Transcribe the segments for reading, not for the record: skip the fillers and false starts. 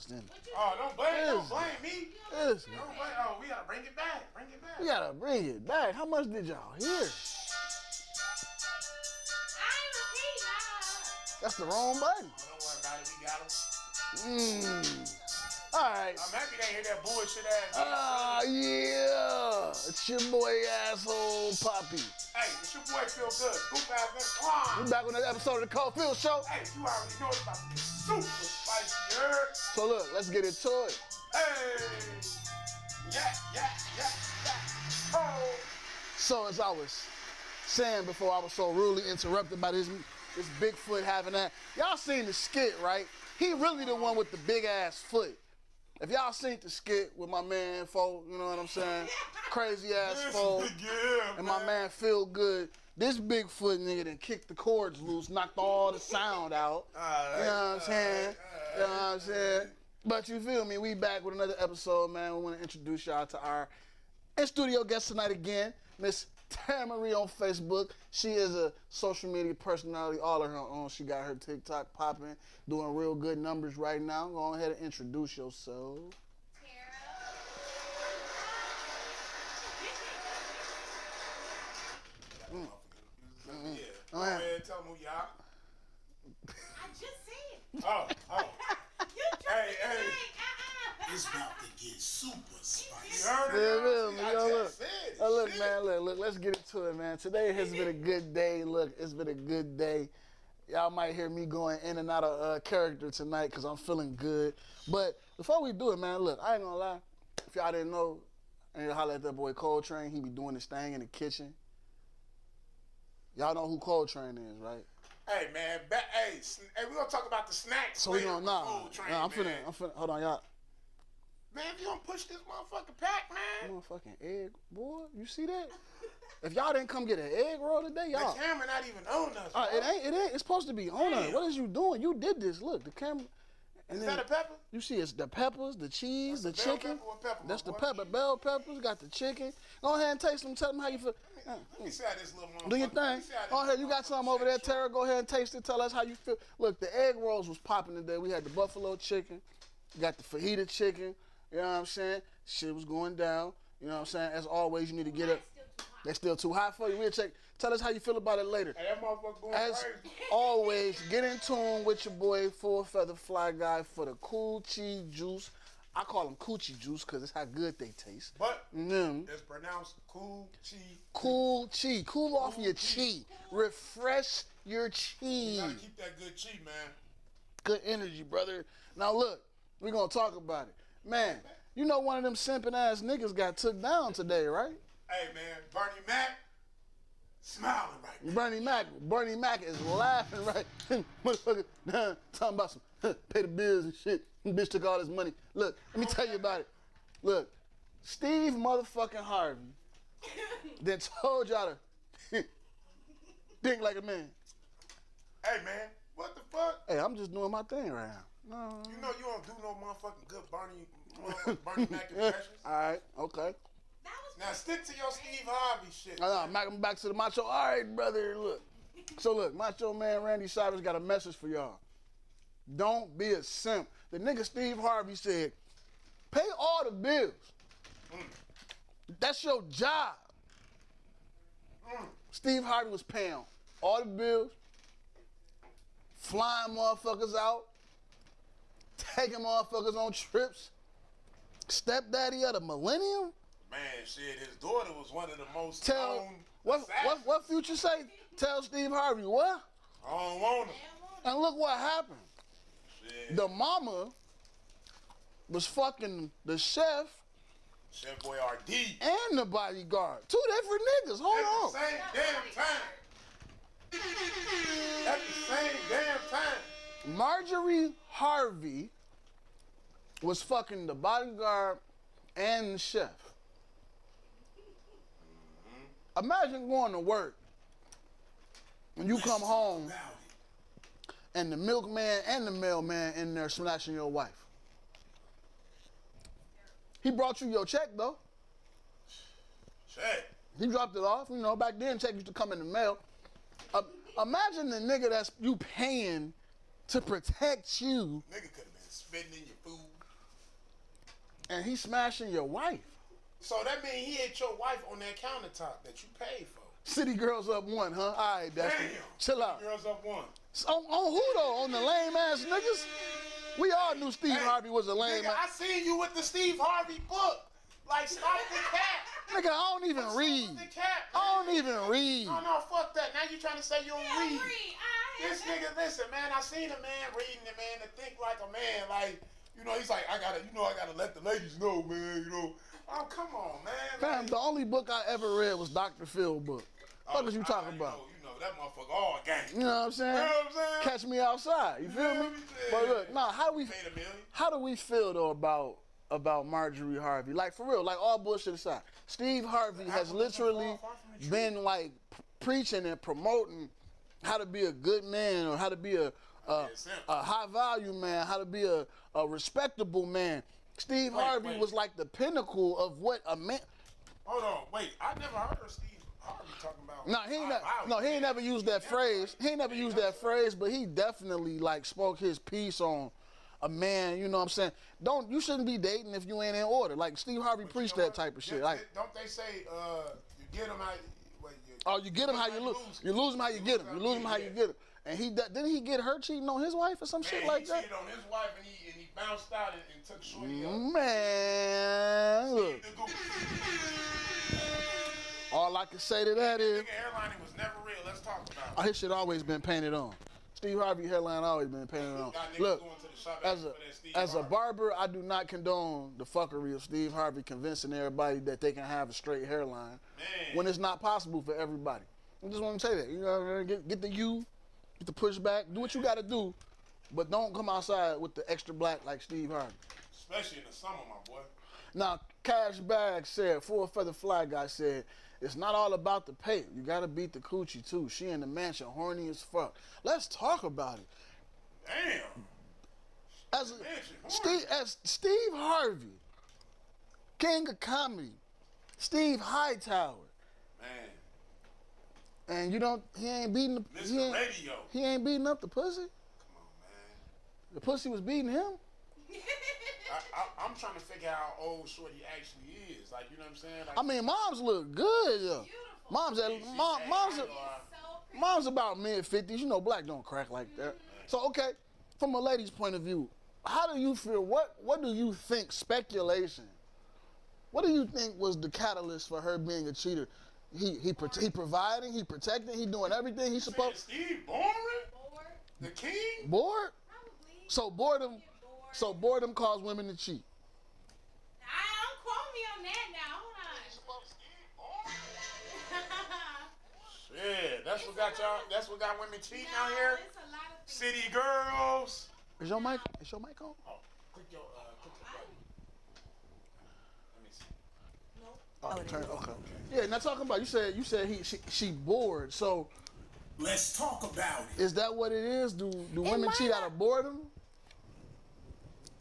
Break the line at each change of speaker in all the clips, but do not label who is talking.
ass then.
Oh, don't blame me.
Listen.
Don't blame. Oh, we gotta bring it back. Bring it back.
We gotta bring it back. How much did y'all hear? That's the wrong button.
Oh, don't worry about it. We got him.
All right.
I'm happy they hear that bullshit ass.
Yeah. It's your boy, asshole Poppy.
Hey, it's your boy Feel Good. Scoop ass.
We're back on another episode of the Cold Field Show.
Hey, you already know it's about to get super spicy, you heard?
So look, let's get into it.
Hey. Yeah. Oh.
So as I was saying before, I was so rudely interrupted by this Bigfoot having that. Y'all seen the skit, right? He really the one with the big ass foot. If y'all seen the skit with my man Fo, you know what I'm saying? Crazy ass Fo, and my man Feel Good. This Bigfoot nigga done kicked the cords loose, knocked all the sound out. You know what I'm saying? You know what I'm saying? But you feel me? We back with another episode, man. We want to introduce y'all to our in-studio guest tonight again, Miss Tamari on Facebook. She is a social media personality all of her own. She got her TikTok popping, doing real good numbers right now. Go ahead and introduce yourself.
Tara.
Yeah. Go ahead, tell them who y'all.
I just said.
Oh.
You tried to say,
It's about to get super spicy.
You heard it?
Yeah, look, man, look, let's get into it, man. Today has been a good day. Look, it's been a good day. Y'all might hear me going in and out of character tonight because I'm feeling good. But before we do it, man, look, I ain't gonna lie. If y'all didn't know, and you holler at that boy Coltrane, he be doing this thing in the kitchen. Y'all know who Coltrane is, right?
Hey, man, hey, we gonna talk about the snacks.
So we gonna I'm finna, hold on, y'all.
Man, if you don't push this motherfucking pack, man.
Motherfucking egg, boy. You see that? If y'all didn't come get an egg roll today, y'all.
The camera not even on us.
It ain't. It's supposed to be on us. What is you doing? You did this. Look, the camera. And
is that a pepper?
You see, it's the peppers, the cheese,
That's
the chicken.
pepper,
That's the pepper. Bell peppers. Got the chicken. Go ahead and taste them. Tell them how you feel.
Let me see how this little motherfucker.
Do your thing. Go ahead. You got something over there, Tara. Go ahead and taste it. Tell us how you feel. Look, the egg rolls was popping today. We had the buffalo chicken. We got the fajita chicken. You know what I'm saying? Shit was going down. You know what I'm saying? As always, you need to get up. They're still too hot for you. We'll check. Tell us how you feel about it later.
Hey, that motherfucker going
As
crazy.
always, get in tune with your boy, Full Feather Fly Guy, for the cool chi juice. I call them coochie juice because it's how good they taste.
But it's pronounced cool chi.
Cool chi. Cool off your chi. Refresh your chi.
You gotta keep that good chi, man.
Good energy, brother. Now look, we're going to talk about it. Man, you know one of them simping ass niggas got took down today, right?
Hey, man, Bernie Mac smiling right now.
Bernie Mac is laughing right. Motherfucker, talking about some pay the bills and shit. Bitch took all his money. Look, let me tell you about it. Look, Steve motherfucking Harvey then told y'all to think like a man.
Hey, man, what the fuck?
Hey, I'm just doing my thing right now. No.
You know you don't do no motherfucking good Bernie Mac impressions.
All right, okay.
Now stick to your Steve Harvey shit.
Back to the macho. All right, brother, look. So look, Macho Man Randy Savage got a message for y'all. Don't be a simp. The nigga Steve Harvey said, pay all the bills. That's your job. Steve Harvey was paying all the bills, flying motherfuckers out, taking motherfuckers on trips. Stepdaddy of the millennium.
Man, shit, his daughter was one of the most known
assassins. What Future say? Tell Steve Harvey what?
I don't want him.
And look what happened.
Shit.
The mama was fucking the chef.
Chef Boy RD.
And the bodyguard. Two different niggas. Hold on.
At the same damn time. At the same damn time.
Marjorie Harvey was fucking the bodyguard and the chef. Imagine going to work when you come home and the milkman and the mailman in there smashing your wife. He brought you your check though.
Check.
He dropped it off. You know, back then check used to come in the mail. Imagine the nigga that's you paying to protect you.
Nigga could have been spitting in your food.
And he's smashing your wife.
So that means he hit your wife on that countertop that you paid for.
City girls up one, huh? All right, Dustin.
Damn.
Chill out.
Girls up one.
On who though? On the lame ass niggas? We all knew Steve Harvey was a lame
Nigga,
ass.
I seen you with the Steve Harvey book. Like, stop the cap.
Nigga, I don't even read.
Stop the cap.
I don't even read.
No, fuck that. Now you trying to say you don't read.
I
This nigga, listen, man, I seen a man reading it, man, to think like a man. Like, you know, he's like, I gotta let the ladies know, man, you know. Oh, come on, man.
Fam,
Like,
the only book I ever read was Dr. Phil book. What was you talking about?
You know, that motherfucker all gang.
You know what I'm saying?
You know what I'm saying?
Catch me outside. You feel me? But look, nah, how do we feel though about Marjorie Harvey? Like for real, like all bullshit aside, Steve Harvey has literally been like preaching and promoting how to be a good man or how to be a high value man, how to be a respectable man. Steve Harvey was like the pinnacle of what a man.
Hold on, wait. I never heard of Steve Harvey talking about.
He ain't never used that phrase. He ain't never used that phrase, but he definitely like spoke his piece on a man. You know what I'm saying? You shouldn't be dating if you ain't in order. Like Steve Harvey preached that type of shit. Like,
don't they say you get him how?
You get him how you lose. You lose him how you get him. You lose him how you get him. And didn't he get her cheating on his wife or some shit like that?
He cheated on his wife and he bounced out and took shorty up.
Man, look. All I can say to that is,
Nigga, hairlining was never real. Let's talk about it.
his shit always been painted on. Steve Harvey hairline always been painted on. Look, as a barber, I do not condone the fuckery of Steve Harvey convincing everybody that they can have a straight hairline when it's not possible for everybody. I just want to say that. You know, get the get the pushback, do what you got to do, but don't come outside with the extra black like Steve Harvey.
Especially in the summer, my boy.
Now, Cash Bag said, Full Feather Fly Guy said, it's not all about the pay. You gotta beat the coochie too. She in the mansion, horny as fuck. Let's talk about it.
Damn.
As Steve Harvey, king of comedy, Steve Hightower.
Man.
And he ain't beating the
Mr. Radio.
He ain't beating up the pussy.
Come on, man.
The pussy was beating him.
I'm trying to figure out how old Shorty actually is. Like, you know what I'm saying? Like,
I mean, moms look good, though. Mom's about mid-50s. You know, black don't crack like that. So, okay, from a lady's point of view, how do you feel? What do you think, speculation, what do you think was the catalyst for her being a cheater? He providing, he protecting, he doing everything he's supposed to.
Steve Boring? The king?
Bored?
Probably.
So boredom causes women to cheat.
Don't quote me on that now. Hold on.
Shit, that's what got women cheating out here.
It's a lot of things.
City girls.
Is your mic on?
Oh, click your button. Let me see.
Okay. Yeah, now talking about, you said she bored. So
Let's talk about it.
is that what it is? Do women
might
cheat out
not.
of boredom?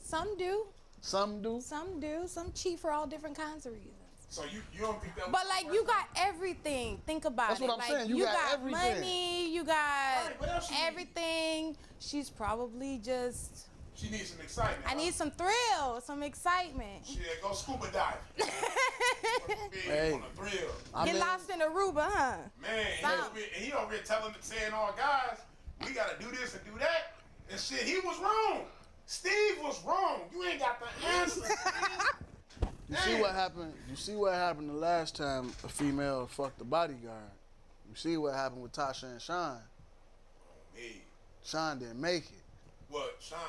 Some do.
Some do.
Some do. Some cheat for all different kinds of reasons.
So you don't think that was
But like you got everything. Think about
That's
it.
what I'm
like,
saying. You got everything.
Money. You got
Right, what else you need?
everything. She's probably just.
She needs some excitement.
I need some thrill, some excitement.
Shit, go scuba diving.
Hey.
On a thrill.
I
Get
mean,
lost in Aruba, huh?
Man,
Stop.
he over here saying all guys, we gotta do this and do that. And shit, he was wrong. Steve was wrong. You ain't got the answer, Steve.
you see what happened? You see what happened the last time a female fucked the bodyguard? You see what happened with Tasha and Sean?
Hey,
Sean didn't make it.
what? Sean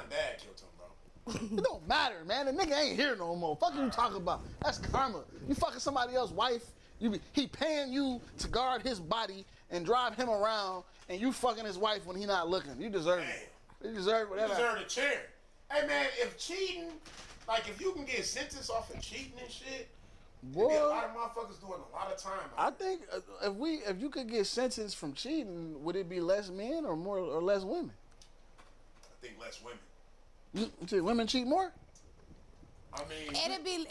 dad killed him, bro.
It don't matter, man. The nigga ain't here no more. Fuck you talking about? That's karma. You fucking somebody else's wife. He paying you to guard his body and drive him around, and you fucking his wife when he not looking. You deserve it. You deserve whatever.
You deserve a chair. Hey man, if cheating, like if you can get sentenced off of cheating and shit,
Boy,
be a lot of motherfuckers doing a lot of time.
I think if you could get sentenced from cheating, would it be less men or more or less women?
I think less women.
You think women cheat more?
I mean,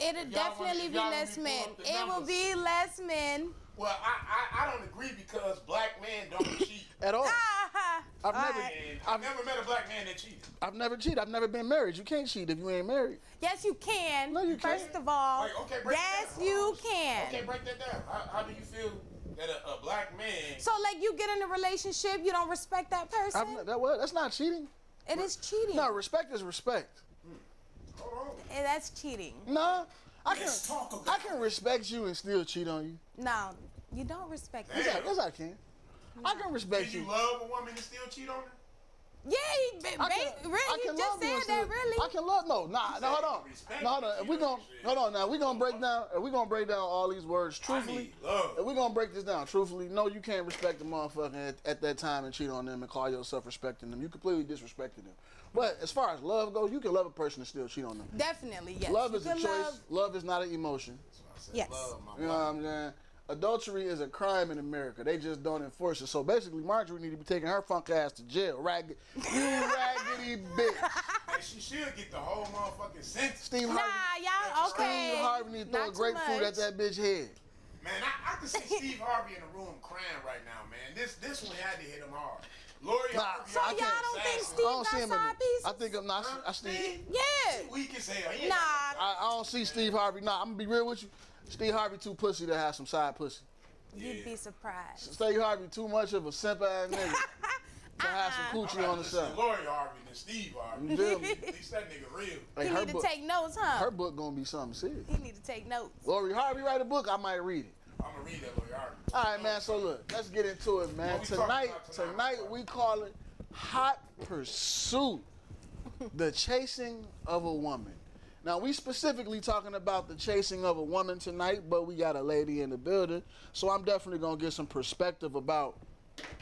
It'll definitely be less men. It will be less men.
well, I don't agree because black men don't cheat.
At all.
Ah,
I I've never,
right.
And I've never met a black man that cheated.
I've never cheated. I've never been married. You can't cheat if you ain't married.
Yes, you can.
No, you can't.
First of all,
Wait, okay, break
yes,
it down.
you can.
Okay, break that down. How do you feel that a black man?
So, like, you get in a relationship, you don't respect that person.
That's not cheating.
It is cheating.
No, respect is respect.
Hold on.
And that's cheating.
No,
Let's talk about
I can respect you and still cheat on you.
No, you don't respect me.
Damn.
Yes, I can. I can respect
Can
you.
you love a woman and still cheat on her?
Yeah, really, you just said that, really.
I can love. Hold on.
Respect
No, hold on. If we gon' hold on now, we gonna break down. If we gonna break down all these words truthfully,
I need love.
if we gonna break this down truthfully, no, you can't respect the motherfucker at that time and cheat on them and call yourself respecting them. You completely disrespected them. But as far as love goes, you can love a person and still cheat on them.
Definitely, yes.
Love
You
is a
can
choice. Love is not an emotion.
I said
Yes.
love my
You know what I'm saying? Adultery is a crime in America. They just don't enforce it. So basically, Marjorie need to be taking her funk ass to jail. You raggedy bitch.
Hey, she should get the whole motherfucking sentence.
Steve
Nah,
Harvey.
y'all, okay.
Steve Harvey need to throw
Not
a
too
grapefruit
much.
at that bitch head.
Man, I can see Steve Harvey in the room crying right now, man. This one had to hit him hard. Lori
Nah,
Harvey.
So
I
y'all
can't-
don't think
assassin.
Steve
I don't
got
see him.
side pieces?
I think I'm not. I
Steve,
Steve.
Yeah.
weak as hell. He ain't
Nah.
I don't see Steve Harvey. Nah, I'm gonna be real with you. Steve Harvey too pussy to have some side pussy.
You'd be surprised.
Steve Harvey too much of a simp ass nigga to have some
I'd
coochie
rather
on the
listen to
side.
Lori Harvey than Steve Harvey.
You feel me?
At least that nigga real.
Hey,
He
her
need to
book,
take notes, huh?
her book gonna be something serious.
He need to take notes.
Lori Harvey write a book, I might read it.
I'm gonna read that Lori Harvey.
All right, man. So look, let's get into it, man.
What we talking
Tonight
about tonight?
we call it Hot Pursuit, the chasing of a woman. Now we specifically talking about the chasing of a woman tonight, but we got a lady in the building, so I'm definitely gonna get some perspective about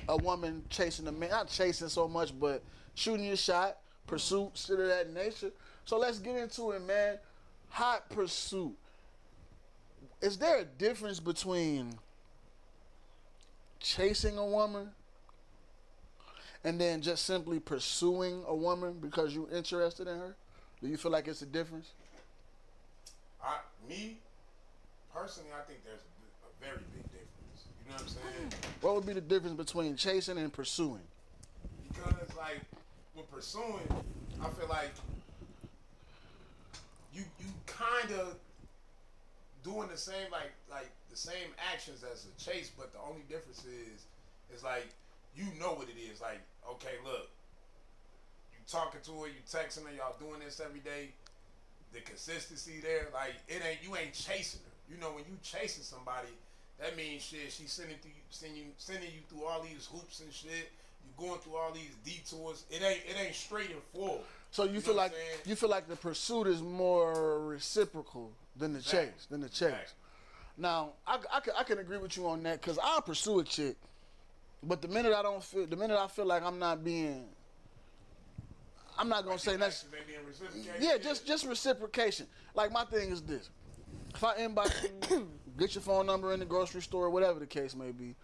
a woman chasing a man. Not chasing so much, but shooting your shot, pursuit, shit of that nature. So let's get into it, man. Hot Pursuit. Is there a difference between chasing a woman and then just simply pursuing a woman because you're interested in her? Do you feel like it's a difference?
Me, personally, I think there's a very big difference. You know what I'm saying?
What would be the difference between chasing and pursuing?
Because, like, with pursuing, I feel like you kind of doing the same, like the same actions as a chase, but the only difference is like, you know what it is. Like, okay, look, you talking to her, you texting her, y'all doing this every day. The consistency there, like, you ain't chasing her. You know, when you chasing somebody, that means shit. She's sending you through all these hoops and shit. You going through all these detours. It ain't straight and forward.
So you feel like the pursuit is more reciprocal than the chase,
Exactly.
Now, I can agree with you on that because I'll pursue a chick, but the minute I feel like I'm not gonna say that's yeah, just reciprocation. Like my thing is this: if I inbox you, get your phone number in the grocery store, whatever the case may be,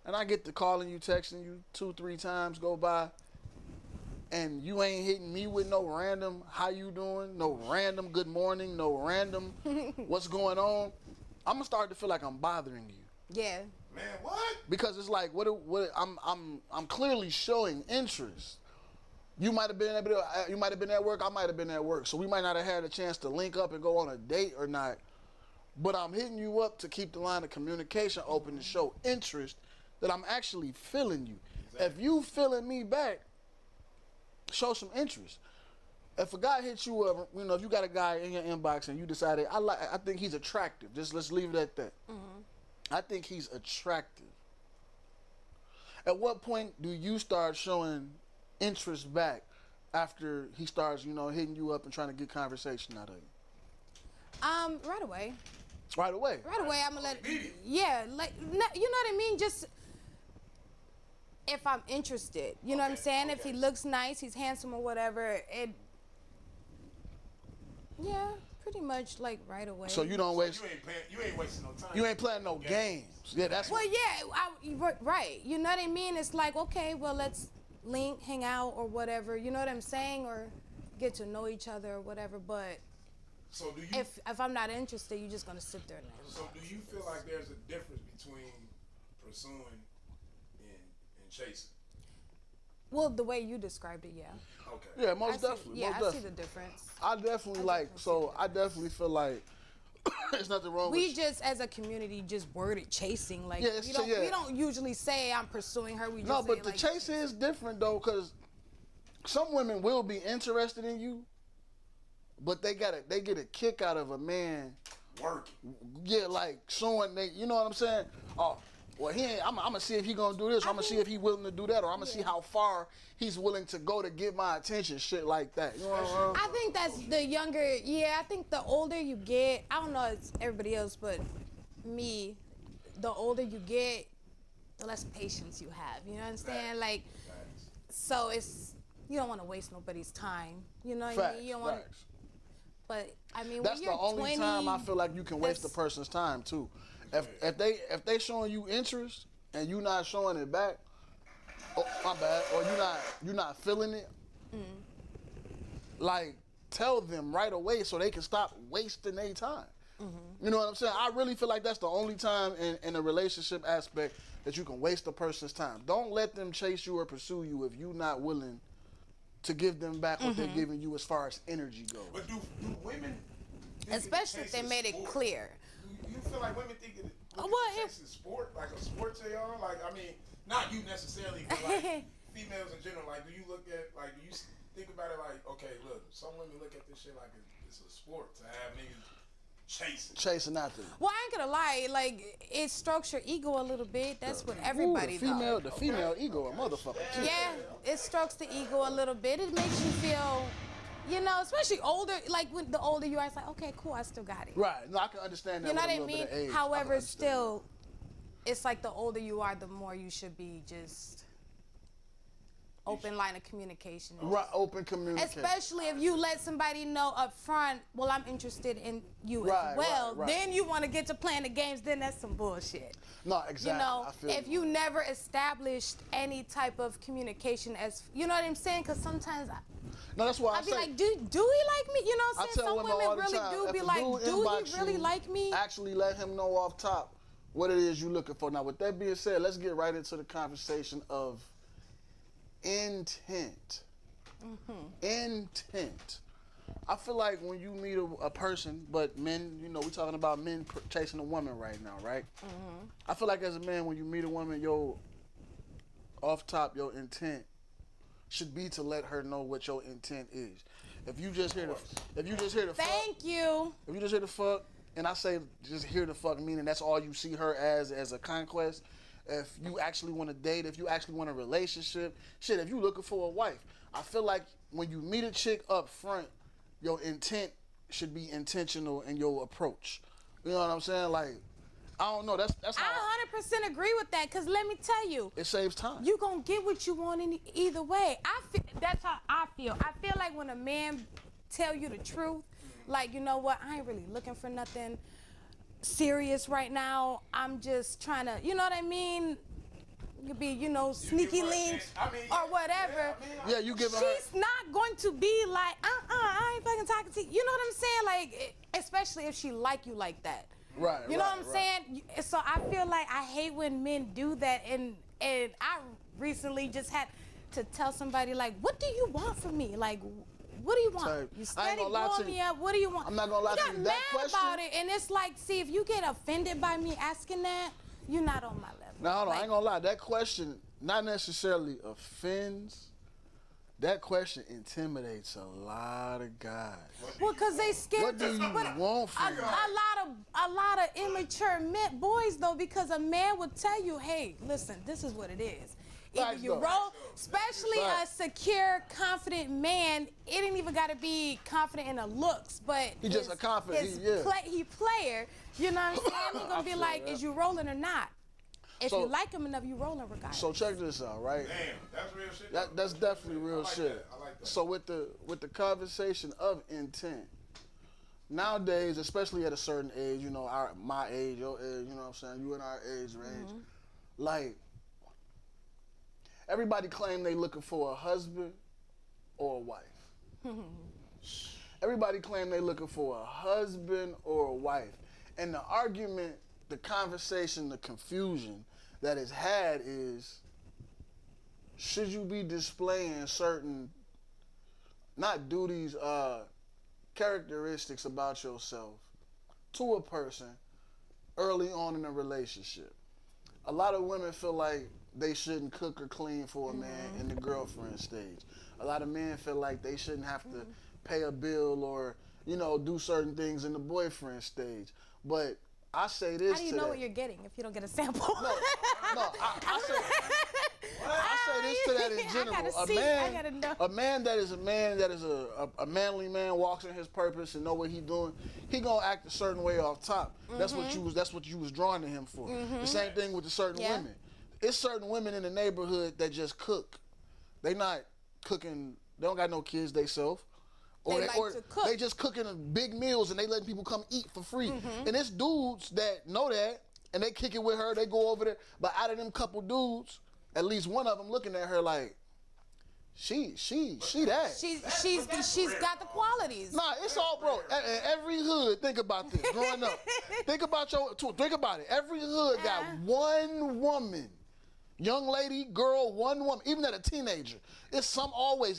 and I get to calling you, texting you 2-3 times go by, and you ain't hitting me with no random how you doing, no random good morning, no random what's going on, I'm gonna start to feel like I'm bothering you.
Yeah.
Man, what?
Because it's like I'm clearly showing interest. You might have been at work, I might have been at work. So we might not have had a chance to link up and go on a date or not. But I'm hitting you up to keep the line of communication open to show interest that I'm actually feeling you. Exactly. If you feeling me back, show some interest. If a guy hits you up, you know, if you got a guy in your inbox and you decided, I think he's attractive. Just let's leave it at that. Mm-hmm. I think he's attractive. At what point do you start showing interest back after he starts, you know, hitting you up and trying to get conversation out of you?
Right away.
Right away.
Right away, I'm gonna let. Yeah, like you know what I mean. Just if I'm interested, you know what I'm saying. If he looks nice, he's handsome or whatever, yeah, pretty much like right away.
So you don't waste.
You ain't wasting no time.
You ain't playing no games. Yeah, that's.
Well, yeah, right. You know what I mean. It's like, okay, well, let's link, hang out, or whatever. You know what I'm saying, or get to know each other or whatever. But
so do you?
If I'm not interested, you're just gonna sit there and.
So do you feel like there's a difference between pursuing and chasing?
Well, the way you described it, yeah.
Okay.
Yeah,
I
most
see,
definitely.
yeah,
most
I see
definitely.
the difference.
I definitely I definitely feel like there's nothing wrong
We
with
just, as a community, just worded chasing. Like,
Yeah, it's-
we don't,
yeah.
we don't usually say I'm pursuing her. We just
No,
say,
but the
like,
chase is different though, because some women will be interested in you, but they get a kick out of a man.
Working.
Yeah, like showing they, you know what I'm saying? Oh, well, he ain't. I'm gonna see if he gonna do this. Or I'm gonna see if he willing to do that, or I'm gonna see how far he's willing to go to get my attention. Shit like that. You know what I'm saying?
I think that's the younger, yeah, I think the older you get, I don't know it's everybody else, but me, the older you get, the less patience you have. You know what I'm saying? Like, so it's, you don't want to waste nobody's time. You know what I
Facts.
mean? You don't want to,
Facts.
but I mean,
That's
when you're
the only
20,
time I feel like you can waste a
that's-
person's time too. If they showing you interest and you not showing it back, oh my bad, or you not feeling it, like tell them right away so they can stop wasting their time. You know what I'm saying? I really feel like that's the only time in a relationship aspect that you can waste a person's time. Don't let them chase you or pursue you if you're not willing to give them back what they're giving you as far as energy goes.
But do women, think
especially if they
chase
made
is
it
sport?
clear.
Do you feel like women think it
Well,
chase is sport, like a sport to y'all? Like, I mean, not you necessarily, but like females in general. Like, do you look at, like, do you think about it like, okay, look, some women look at this shit like it's a sport to have niggas chasing
after them.
Well, I ain't gonna lie, like, it strokes your ego a little bit. That's what everybody does.
The female ego, a motherfucker too.
Yeah, it strokes the ego a little bit. It makes you feel, you know, especially older, like when the older you are, it's like, okay, cool, I still got it.
Right. No, I can understand that.
You know
with
what
a
I
little
mean?
bit of age. I can
However,
understand
still, it's like the older you are, the more you should be just open line of communication.
that. Right, open communication.
Especially if you let somebody know up front, well, I'm interested in you
Right,
as well.
right.
Then you want to get to playing the games, then that's some bullshit.
No, exactly.
You know,
I feel
if you never established any type of communication as, you know what I'm saying? Because sometimes
No, that's why
I'd be
say,
like, do he like me? You know what
I
I'm saying?
tell
Some
women all
women
the
really
time,
do
if
be
a
like,
dude
do
inbox
he really
you,
like me?
Actually let him know off top what it is you're looking for. Now, with that being said, let's get right into the conversation of intent. Intent. I feel like when you meet a person, but men, you know, we're talking about men chasing a woman right now, right? I feel like as a man, when you meet a woman, off top, your intent should be to let her know what your intent is. If you just hear the fuck,
Thank you.
if you just hear the fuck, and I say just hear the fuck, meaning that's all you see her as a conquest. If you actually want to date, if you actually want a relationship, shit, if you looking for a wife, I feel like when you meet a chick up front, your intent should be intentional in your approach. You know what I'm saying? Like, I don't know. That's how
I 100% agree with that, because let me tell you,
it saves time.
you gonna get what you want in either way. That's how I feel. I feel like when a man tell you the truth, like, you know what, I ain't really looking for nothing serious right now. I'm just trying to, you know what I mean? You could be, you know, sneaky links or whatever.
Yeah, you give her.
She's not going to be like, I ain't fucking talking to you. You know what I'm saying? Like, especially if she like you like that.
Right.
You know what I'm saying? So I feel like I hate when men do that, and I recently just had to tell somebody, like, what do you want from me? Like, what do you want?
Sorry.
You
I
steady
ain't gonna lie to
blowing
you.
me up. What do you want?
I'm not gonna lie to
you.
you.
Got
That
mad
question-
about it, and it's like, see, if you get offended by me asking that, you're not on my level.
Now, hold on,
Like,
I ain't gonna lie. That question not necessarily offends. That question intimidates a lot of guys.
well, cause they scared.
What do you
but
want from me?
a lot of immature boys though, because a man would tell you, hey, listen, this is what it is. Either
Facts,
you
though.
roll, especially
Facts.
a secure, confident man. It ain't even gotta be confident in the looks, but
He just a confident-
his
he-
he player. You know what I'm saying? He gonna be
feel
like,
that.
is you rolling or not? If
So-
you like him enough, you rolling regardless.
So check this out, right?
Damn, that's real shit.
That's definitely real
I like
shit.
that. I like that.
So with the conversation of intent, nowadays, especially at a certain age, you know, my age, your age, you know what I'm saying, you and our age range, like everybody claim they looking for a husband or a wife. Everybody claim they looking for a husband or a wife. And the argument, the conversation, the confusion that is had is, should you be displaying certain, not duties, characteristics about yourself to a person early on in a relationship? A lot of women feel like they shouldn't cook or clean for a man in the girlfriend stage. A lot of men feel like they shouldn't have to pay a bill or, you know, do certain things in the boyfriend stage. But I say this.
How do you know what you're getting if you don't get a sample?
I say this to that in general. A man that is a manly man, walks in his purpose and know what he's doing, he gonna act a certain way off top. That's what you was drawn to him for. The same thing with the certain women. It's certain women in the neighborhood that just cook. They not cooking. They don't got no kids theyself. Or they just cooking big meals and they letting people come eat for free. And it's dudes that know that and they kick it with her. They go over there. But out of them couple dudes, at least one of them looking at her like, she that.
She's got the qualities.
Nah, it's all, bro. Every hood, think about this. Growing up, think about it. Every hood got one woman. Young lady, girl, one woman, even at a teenager. It's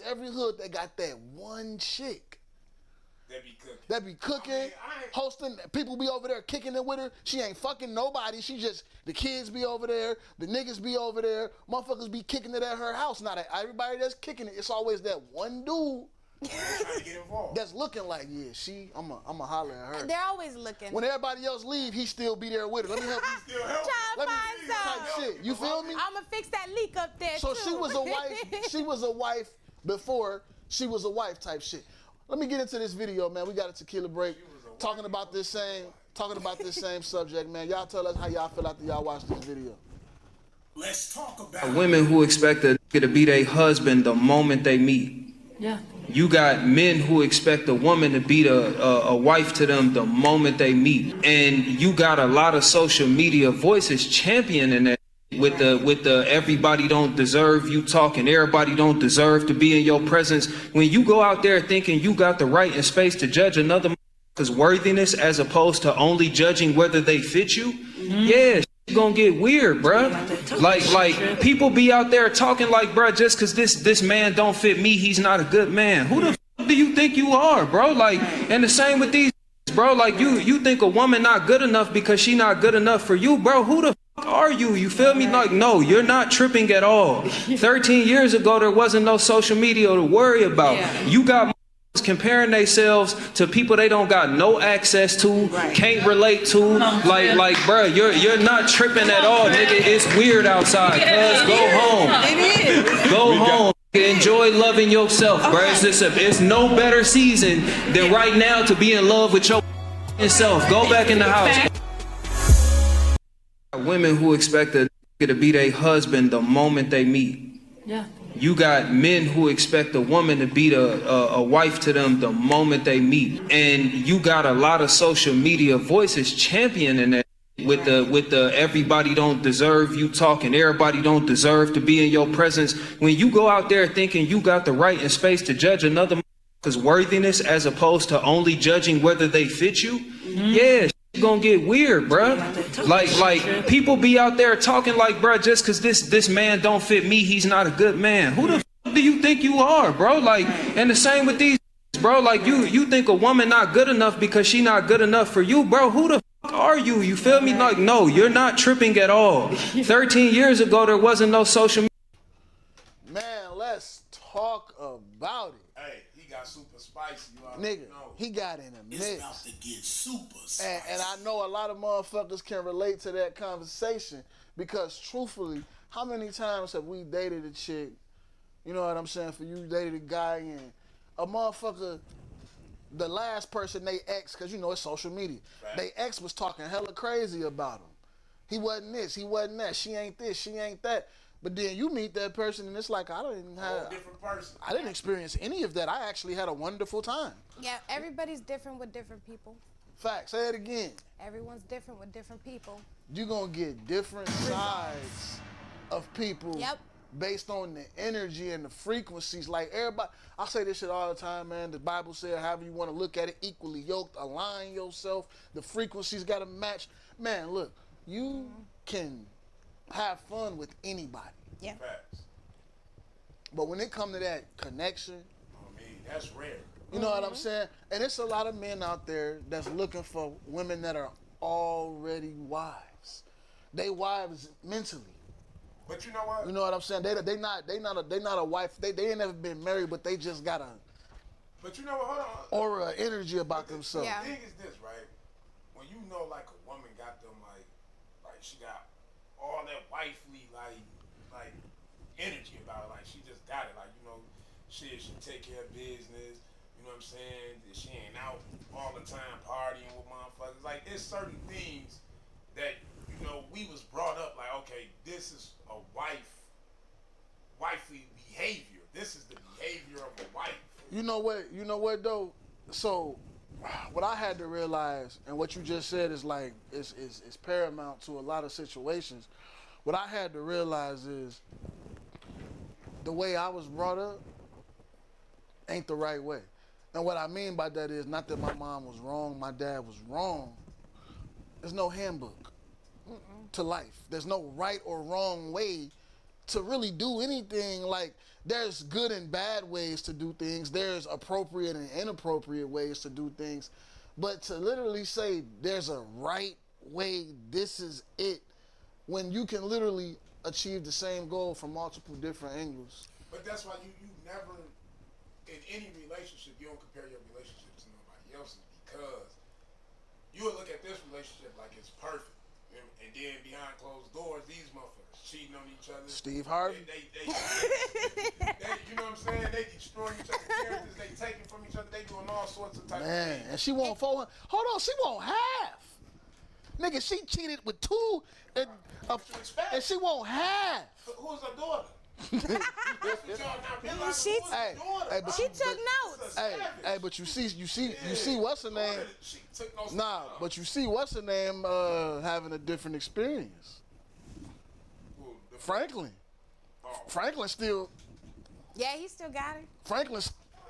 every hood that got that one chick. That be cooking, hosting, people be over there kicking it with her. She ain't fucking nobody. The kids be over there, the niggas be over there, motherfuckers be kicking it at her house. Not everybody that's kicking it, it's always that one dude
trying to get involved.
That's looking like, I'ma holler at her.
They're always looking.
When everybody else leave, he still be there with her. Let me help you. Type shit. You feel me?
I'ma fix that leak up there
so
too.
she was a wife. She was a wife before she was a wife type shit. Let me get into this video, man. We got a tequila break. Talking about this same subject, man. Y'all tell us how y'all feel after y'all watch this video.
Let's talk about
women who expect a nigga to be their husband the moment they meet.
Yeah.
You got men who expect a woman to be a wife to them the moment they meet. And you got a lot of social media voices championing that with the everybody don't deserve you talking, everybody don't deserve to be in your presence. When you go out there thinking you got the right and space to judge another motherfucker's worthiness as opposed to only judging whether they fit you, yeah, gonna get weird, bruh. Like people be out there talking like, bruh, just cause this man don't fit me, he's not a good man. Who the f do you think you are, bro? Like, and the same with these, bro. Like you think a woman not good enough because she not good enough for you, bro. Who the f are you? You feel me? Like, no, you're not tripping at all. 13 years ago, there wasn't no social media to worry about. You got comparing themselves to people they don't got no access to, can't relate to. Like, bro, you're not tripping at all, nigga. It's weird outside. Cuz go home. Go home. Enjoy loving yourself, bro. It's no better season than right now to be in love with yourself. Go back in the house. Women who expect a nigga to be their husband the moment they meet.
Yeah.
You got men who expect a woman to be a wife to them the moment they meet. And you got a lot of social media voices championing that with the everybody don't deserve you talking, everybody don't deserve to be in your presence. When you go out there thinking you got the right and space to judge another motherfucker's worthiness as opposed to only judging whether they fit you, yeah, gonna get weird, bruh. Like people be out there talking like, bruh, just cause this man don't fit me, he's not a good man. Who the f do you think you are, bro? Like, and the same with these, bro. Like you think a woman not good enough because she not good enough for you, bro. Who the f are you? You feel me? Like, no, you're not tripping at all. 13 years ago, there wasn't no social media.
Man, let's talk about it.
Hey, he got super spicy.
Nigga, he got in a mix.
it's about to get super spicy.
And I know a lot of motherfuckers can relate to that conversation because truthfully, how many times have we dated a chick, you know what I'm saying, for you dated a guy and a motherfucker, the last person they ex, because you know it's social media, they ex was talking hella crazy about him. He wasn't this, he wasn't that, she ain't this, she ain't that. But then you meet that person and it's like, I didn't experience any of that. I actually had a wonderful time.
Yeah, everybody's different with different people.
Facts. Say it again.
Everyone's different with different people.
You're going to get different sides of people based on the energy and the frequencies. Like everybody, I say this shit all the time, man. The Bible said, however you want to look at it, equally yoked, align yourself. The frequencies got to match. Man, look, you can have fun with anybody.
Yeah.
Facts.
But when it come to that connection,
I mean, that's rare.
you know what I'm saying? And it's a lot of men out there that's looking for women that are already wives. They wives mentally.
But you know what?
You know what I'm saying? They not a wife. They ain't never been married, but they just got a
But you know what? Hold on.
aura, energy about
The
themselves.
Yeah.
thing is this, right? When you know, like, a woman got them, like she got all that wifely, like energy about her. Like, she just got it. Like, you know, she take care of business. You know what I'm saying? She ain't out all the time partying with motherfuckers. Like, it's certain things that, you know, we was brought up like, okay, this is a wifely behavior. This is the behavior of a wife.
You know what though? So what I had to realize, and what you just said is like is paramount to a lot of situations. What I had to realize is the way I was brought up ain't the right way. And what I mean by that is not that my mom was wrong, my dad was wrong. There's no handbook to life. There's no right or wrong way to really do anything. Like, there's good and bad ways to do things. There's appropriate and inappropriate ways to do things. But to literally say there's a right way, this is it, when you can literally achieve the same goal from multiple different angles.
But that's why you never, in any relationship, you don't compare your relationship to nobody else's, because you will look at this relationship like it's perfect. And then behind closed doors, these motherfuckers cheating on each other.
Steve Harvey.
They you know what I'm saying? They destroying each other's characters. They taking from each other. They doing all sorts of type of
Man,
things.
and she won't 400. Hold on, she won't half. Nigga, she cheated with two, and
you expect?
she won't half.
Who's her daughter? That's what y'all not realizing.
She-
Who's her
Hey,
daughter,
hey,
bro?
but
She took
That's
notes.
a
Hey,
savage.
hey, but you see what's her name?
She took no
Nah, but you see what's her name having a different experience.
Who, the-
Franklin.
Oh,
Franklin still.
Yeah, he still got it.
Franklin.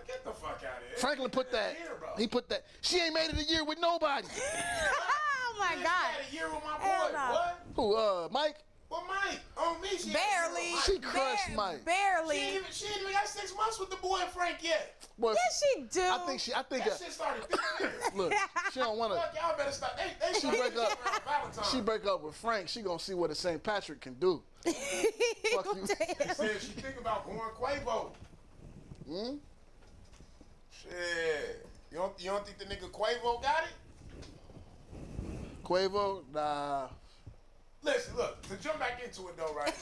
get the fuck out of here.
Franklin put that.
Here, bro.
He put that. She ain't made it a year with nobody.
Oh my
She
God.
had a year with my
Hell
boy.
no.
What?
Who? Mike.
Well, Mike, on me, she
Barely.
Had
She crushed Mike.
Barely.
She ain't even got 6 months with the boy Frank yet.
Well,
Yes, she do.
I think.
That shit started 3 years.
Look, she don't want
Fuck,
to.
y'all better stop. They
She break up.
around Valentine's.
She break up with Frank. She gonna see what a St. Patrick can do. Fuck you.
She said she think about going Quavo.
Hmm?
Shit. You don't think the nigga Quavo got it?
Quavo, nah.
Listen, look, to jump back into it though, right?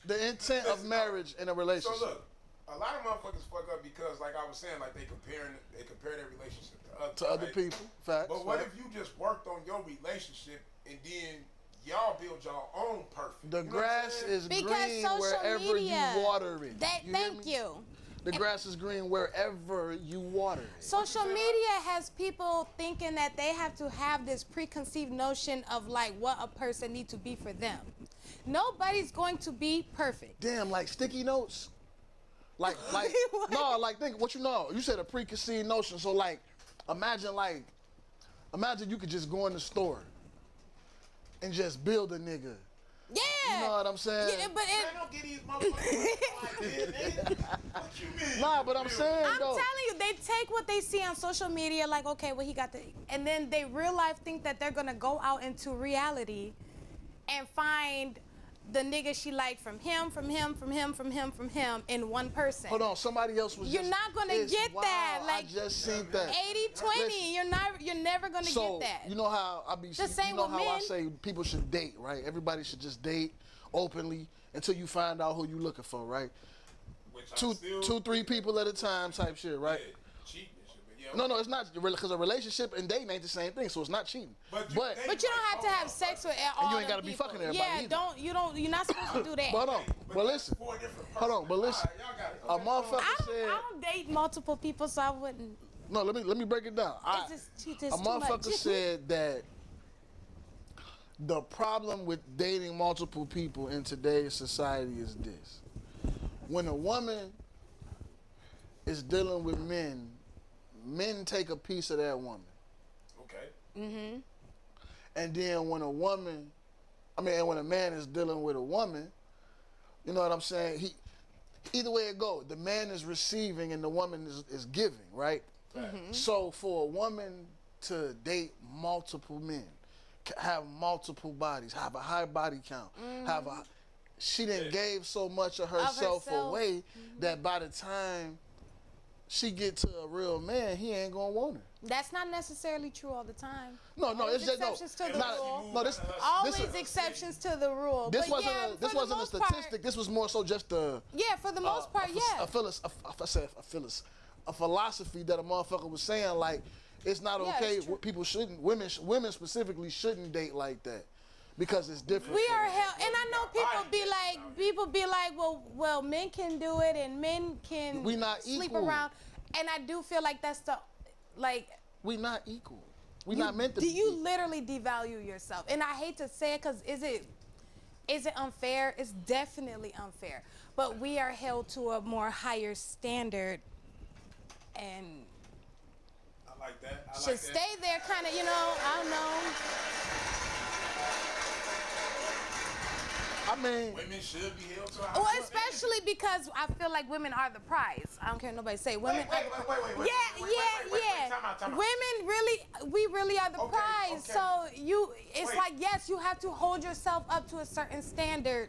The intent of marriage in a
So
relationship.
look, a lot of motherfuckers fuck up because, like I was saying, like they compare their relationship to other
To other people, facts.
But what
facts.
if you just worked on your relationship and then y'all build y'all own perfect?
The
You know what I'm
grass
saying?
is
Because
green
social
wherever
media.
you water it. You hear
Thank
me?
you.
The grass is green wherever you water it.
Social media has people thinking that they have to have this preconceived notion of like what a person needs to be for them. Nobody's going to be perfect.
Damn, like sticky notes. Like
What?
no, like think what you know. You said a preconceived notion. So like, imagine you could just go in the store and just build a nigga.
Yeah.
You know what I'm saying?
Yeah, but
Man, don't get these motherfuckers like this, nigga. What you mean?
Nah, but I'm saying
I'm
though.
telling you, they take what they see on social media, like, okay, well, he got the, and then they real life think that they're gonna go out into reality and find the nigga she liked from him in one person.
Hold on, somebody else was.
You're
just,
not gonna
it's
get that,
wild,
like,
I just seen that.
80-20,
Listen.
you're never gonna
So
get that.
you know how I be.
The same
you know
with
how I
men.
say people should date, right? Everybody should just date openly until you find out who you looking for, right?
Which I
Two,
still-
3 people at a time type shit, right?
Yeah, cheating and shit, but yeah.
No, it's not because a relationship and dating ain't the same thing, so it's not cheating.
But you-
But
they-
But you don't have to have sex with all
And you ain't
them
gotta be
people.
fucking everybody
Yeah,
either.
you're not supposed to do that.
hold on,
But
but
that's
listen,
4 different
hold on,
persons.
but listen.
All right, y'all got it.
A
Okay,
motherfucker
I
said.
don't date multiple people, so I wouldn't.
No, let me break it down.
It's just too
A motherfucker
much.
said that the problem with dating multiple people in today's society is this. When a woman is dealing with men take a piece of that woman.
Okay.
And then when when a man is dealing with a woman, you know what I'm saying? either way it go, the man is receiving and the woman is giving, right? So for a woman to date multiple men, have multiple bodies, have a high body count, she done gave so much of herself away that by the time she get to a real man, he ain't gonna want her.
That's not necessarily true all the time.
No, it's just
exceptions to the rule.
No, this
Always exceptions to the rule.
This
But
wasn't a statistic. This was more so just a
for the most part,
a philosophy that a motherfucker was saying, like, it's not okay.
it's true.
People shouldn't, women specifically shouldn't date like that because it's different.
We are held, and I know people be like, well, men can do it and men can
We not
sleep
equal.
around, and I do feel like that's
We not equal. We not meant to be.
You literally devalue yourself, and I hate to say it because is it unfair? It's definitely unfair, but we are held to a more higher standard, and
I like that.
should stay there, kind of. I don't know.
I mean,
Women should be held to a high
Well,
standard.
especially because I feel like women are the prize. I don't care what nobody say. Women.
Wait. Time out.
Women we really are the
Okay,
prize.
okay.
So it's
Wait.
like, yes, you have to hold yourself up to a certain standard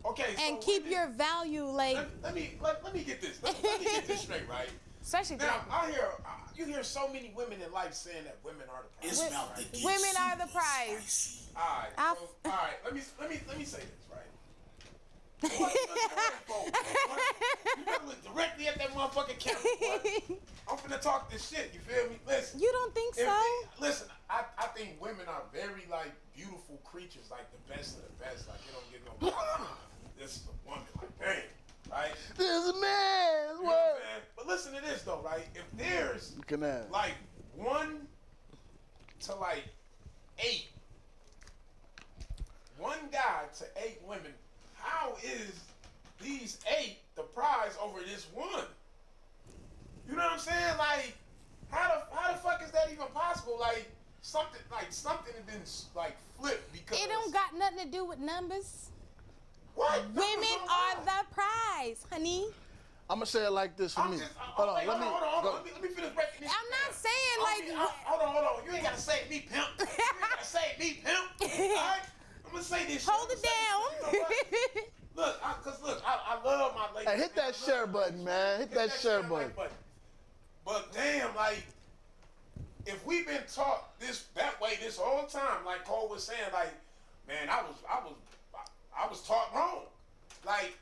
Okay, so
and keep
women-
your value, like,
Let me get this. Let me get this straight, right?
especially
Now, you hear so many women in life saying that women are the prize.
It's about to get
women are the
super
prize.
spicy.
All right, let me say this, right? Boy, you better look directly at that motherfucking camera, boy. I'm finna talk this shit, you feel me? Listen.
You don't think so?
Listen, I think women are very, like, beautiful creatures, like the best of the best. Like, you don't get no this is a woman, like, damn, right?
there's a man's
You know what I'm
world.
saying? But listen to this, though, right? If there's,
You can have.
like, 1 to, like, 8, 1 guy to 8 women, how is these 8 the prize over this 1? You know what I'm saying? Like, how the fuck is that even possible? Like, something has been, like, flipped because...
It don't got nothing to do with numbers.
What?
Women are the prize, honey.
I'm gonna say it like this for me.
Hold on. Let me finish breaking this.
I'm not saying
Hold on. You ain't gotta say me, pimp. You ain't gotta say me, pimp. All right? I'm gonna say this.
Hold
shit.
it down.
You know what? Look, I love my ladies.
Hey, hit that share button, man. Hit that share button.
But damn, like, if we've been taught that way this whole time, like Cole was saying, like, man, I was taught wrong. Like,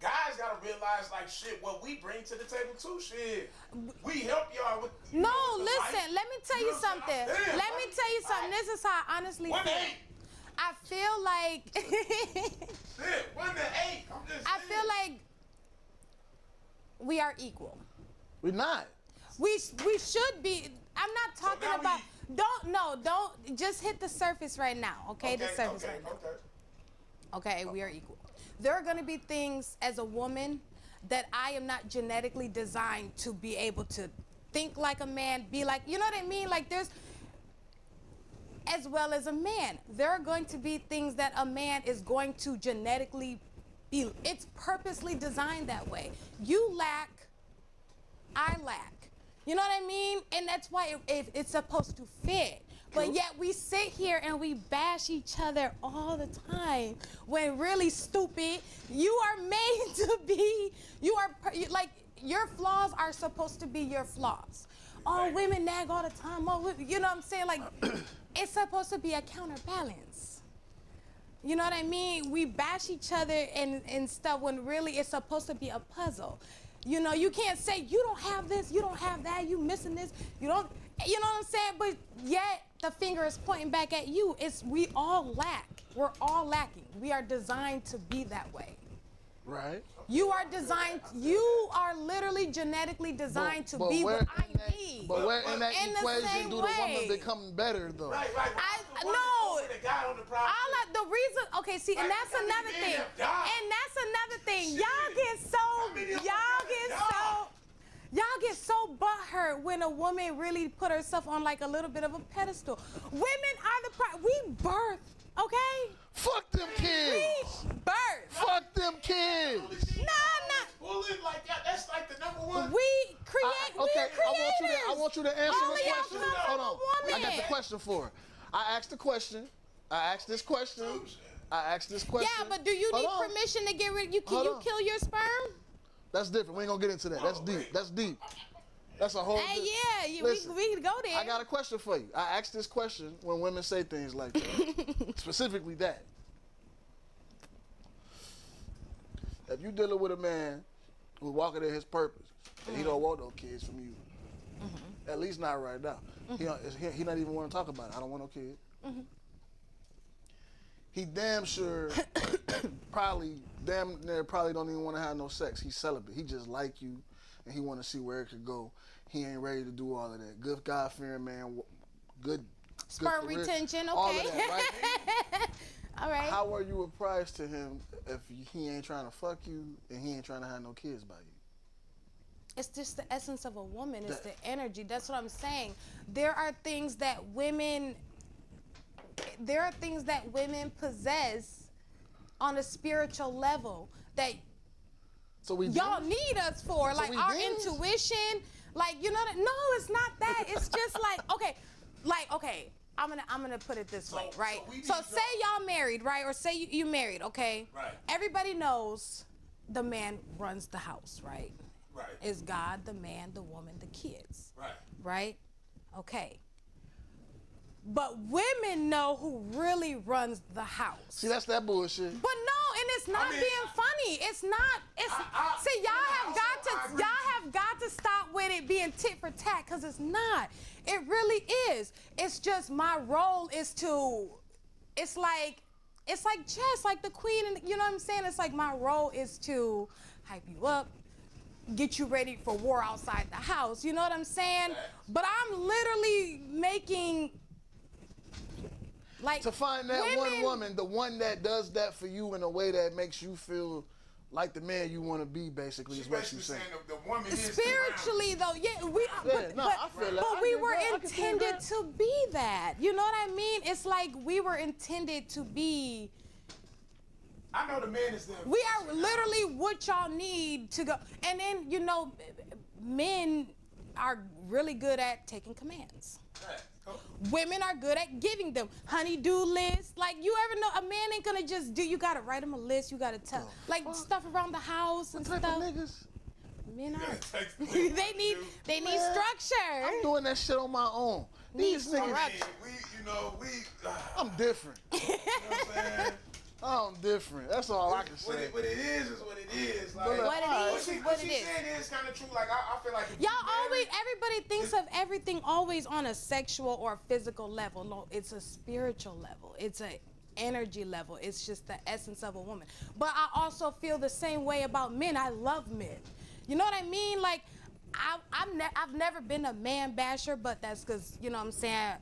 guys gotta realize, like, shit, what we bring to the table too, shit. We help y'all with.
No,
the
listen,
life.
let me tell you
know what I'm
something.
saying? Damn,
Let me
like,
tell you something. This is how I honestly
1 to
feel.
8.
I feel like
Shit, 1 to 8. I'm just
I
saying.
feel like we are equal.
We're not.
We should be. I'm not talking
now
about. Don't just hit the surface right now, okay? The surface right now. Okay, we are equal. There are going to be things as a woman that I am not genetically designed to be able to think like a man, be like, you know what I mean? Like there's, as well as a man, there are going to be things that a man is going to genetically be, it's purposely designed that way. You lack, I lack. You know what I mean? And that's why it's supposed to fit. But yet we sit here and we bash each other all the time when really stupid. You are made to be, like, your flaws are supposed to be your flaws. Oh, women nag all the time. Oh, you know what I'm saying? Like, it's supposed to be a counterbalance. You know what I mean? We bash each other and stuff when really it's supposed to be a puzzle. You know, you can't say, you don't have this, you don't have that, you missing this, you know what I'm saying? But yet, the finger is pointing back at you. We all lack. We're all lacking. We are designed to be that way.
Right.
You are literally genetically designed to be what I need.
But where in that
In the
equation
same
do the
way.
woman become better though?
Right.
The reason, okay, see, and that's another thing. And that's another thing. Y'all get so butthurt when a woman really put herself on like a little bit of a pedestal. Women are the prize. We birth, okay?
Fuck them kids.
We birth.
Fuck them kids.
No,
you to answer
All
the
of y'all
question.
come from
Hold
a
on. I got the
woman.
question for her. I asked the question. I asked this question.
Yeah, but do you
Hold
need
on.
permission to get rid? Can
Hold
you
on.
kill your sperm?
That's different. We ain't gonna get into that. That's deep. That's deep. That's a whole.
Hey, yeah,
Listen,
we can go there.
I got a question for you. I asked this question when women say things like that. Specifically that. If you dealing with a man who's walking in his purpose, and he don't want no kids from you, at least not right now. He not even want to talk about it. I don't want no kid. He damn sure probably don't even want to have no sex. He's celibate. He just like you, and he want to see where it could go. He ain't ready to do all of that. Good God-fearing man, good
Sperm
career,
retention, okay.
all of that, right?
All right.
How are you apprised to him if he ain't trying to fuck you and he ain't trying to have no kids by you?
It's just the essence of a woman. It's the energy. That's what I'm saying. There are things that women possess on a spiritual level that
So
y'all need us for. Like
we
our
demons?
intuition. Like, you know that? No, it's not that. It's just okay. I'm gonna put it this way, right? So say y'all married, right? Or say you married, okay?
Right.
Everybody knows the man runs the house, right?
Right.
Is God, the man, the woman, the kids.
Right.
Right? Okay. But women know who really runs the house.
See, that's that bullshit.
But no, and it's not being funny. It's not. See, y'all have got to stop with it being tit for tat, because it's not. It really is. It's just my role is to. It's like chess, like the queen, and you know what I'm saying. It's like my role is to hype you up, get you ready for war outside the house. You know what I'm saying? But I'm literally making. Like,
to find that one woman, the one that does that for you in a way that makes you feel like the man you want to be, basically, is what you're saying.
The woman is
spiritually, though,
I feel that.
but we were intended to be that. You know what I mean? It's like we were intended to be.
I know the man is there.
We are literally what y'all need to go. And then, you know, men are really good at taking commands.
Right.
Women are good at giving them honey-do lists. Like, you ever know a man ain't gonna just do, you gotta write him a list, you gotta tell, stuff around the house and
What
stuff.
type of niggas?
Men are, they need structure.
I'm doing that shit on my own. These niggas, I'm different.
You know what I'm saying?
I'm different. That's all I can say.
What it is what it is. Like,
What it is.
saying is kind of true. Like, I feel like
Y'all always, everybody thinks of everything always on a sexual or physical level. No, it's a spiritual level. It's a energy level. It's just the essence of a woman. But I also feel the same way about men. I love men. You know what I mean? Like, I've never been a man basher, but that's because, you know what I'm saying,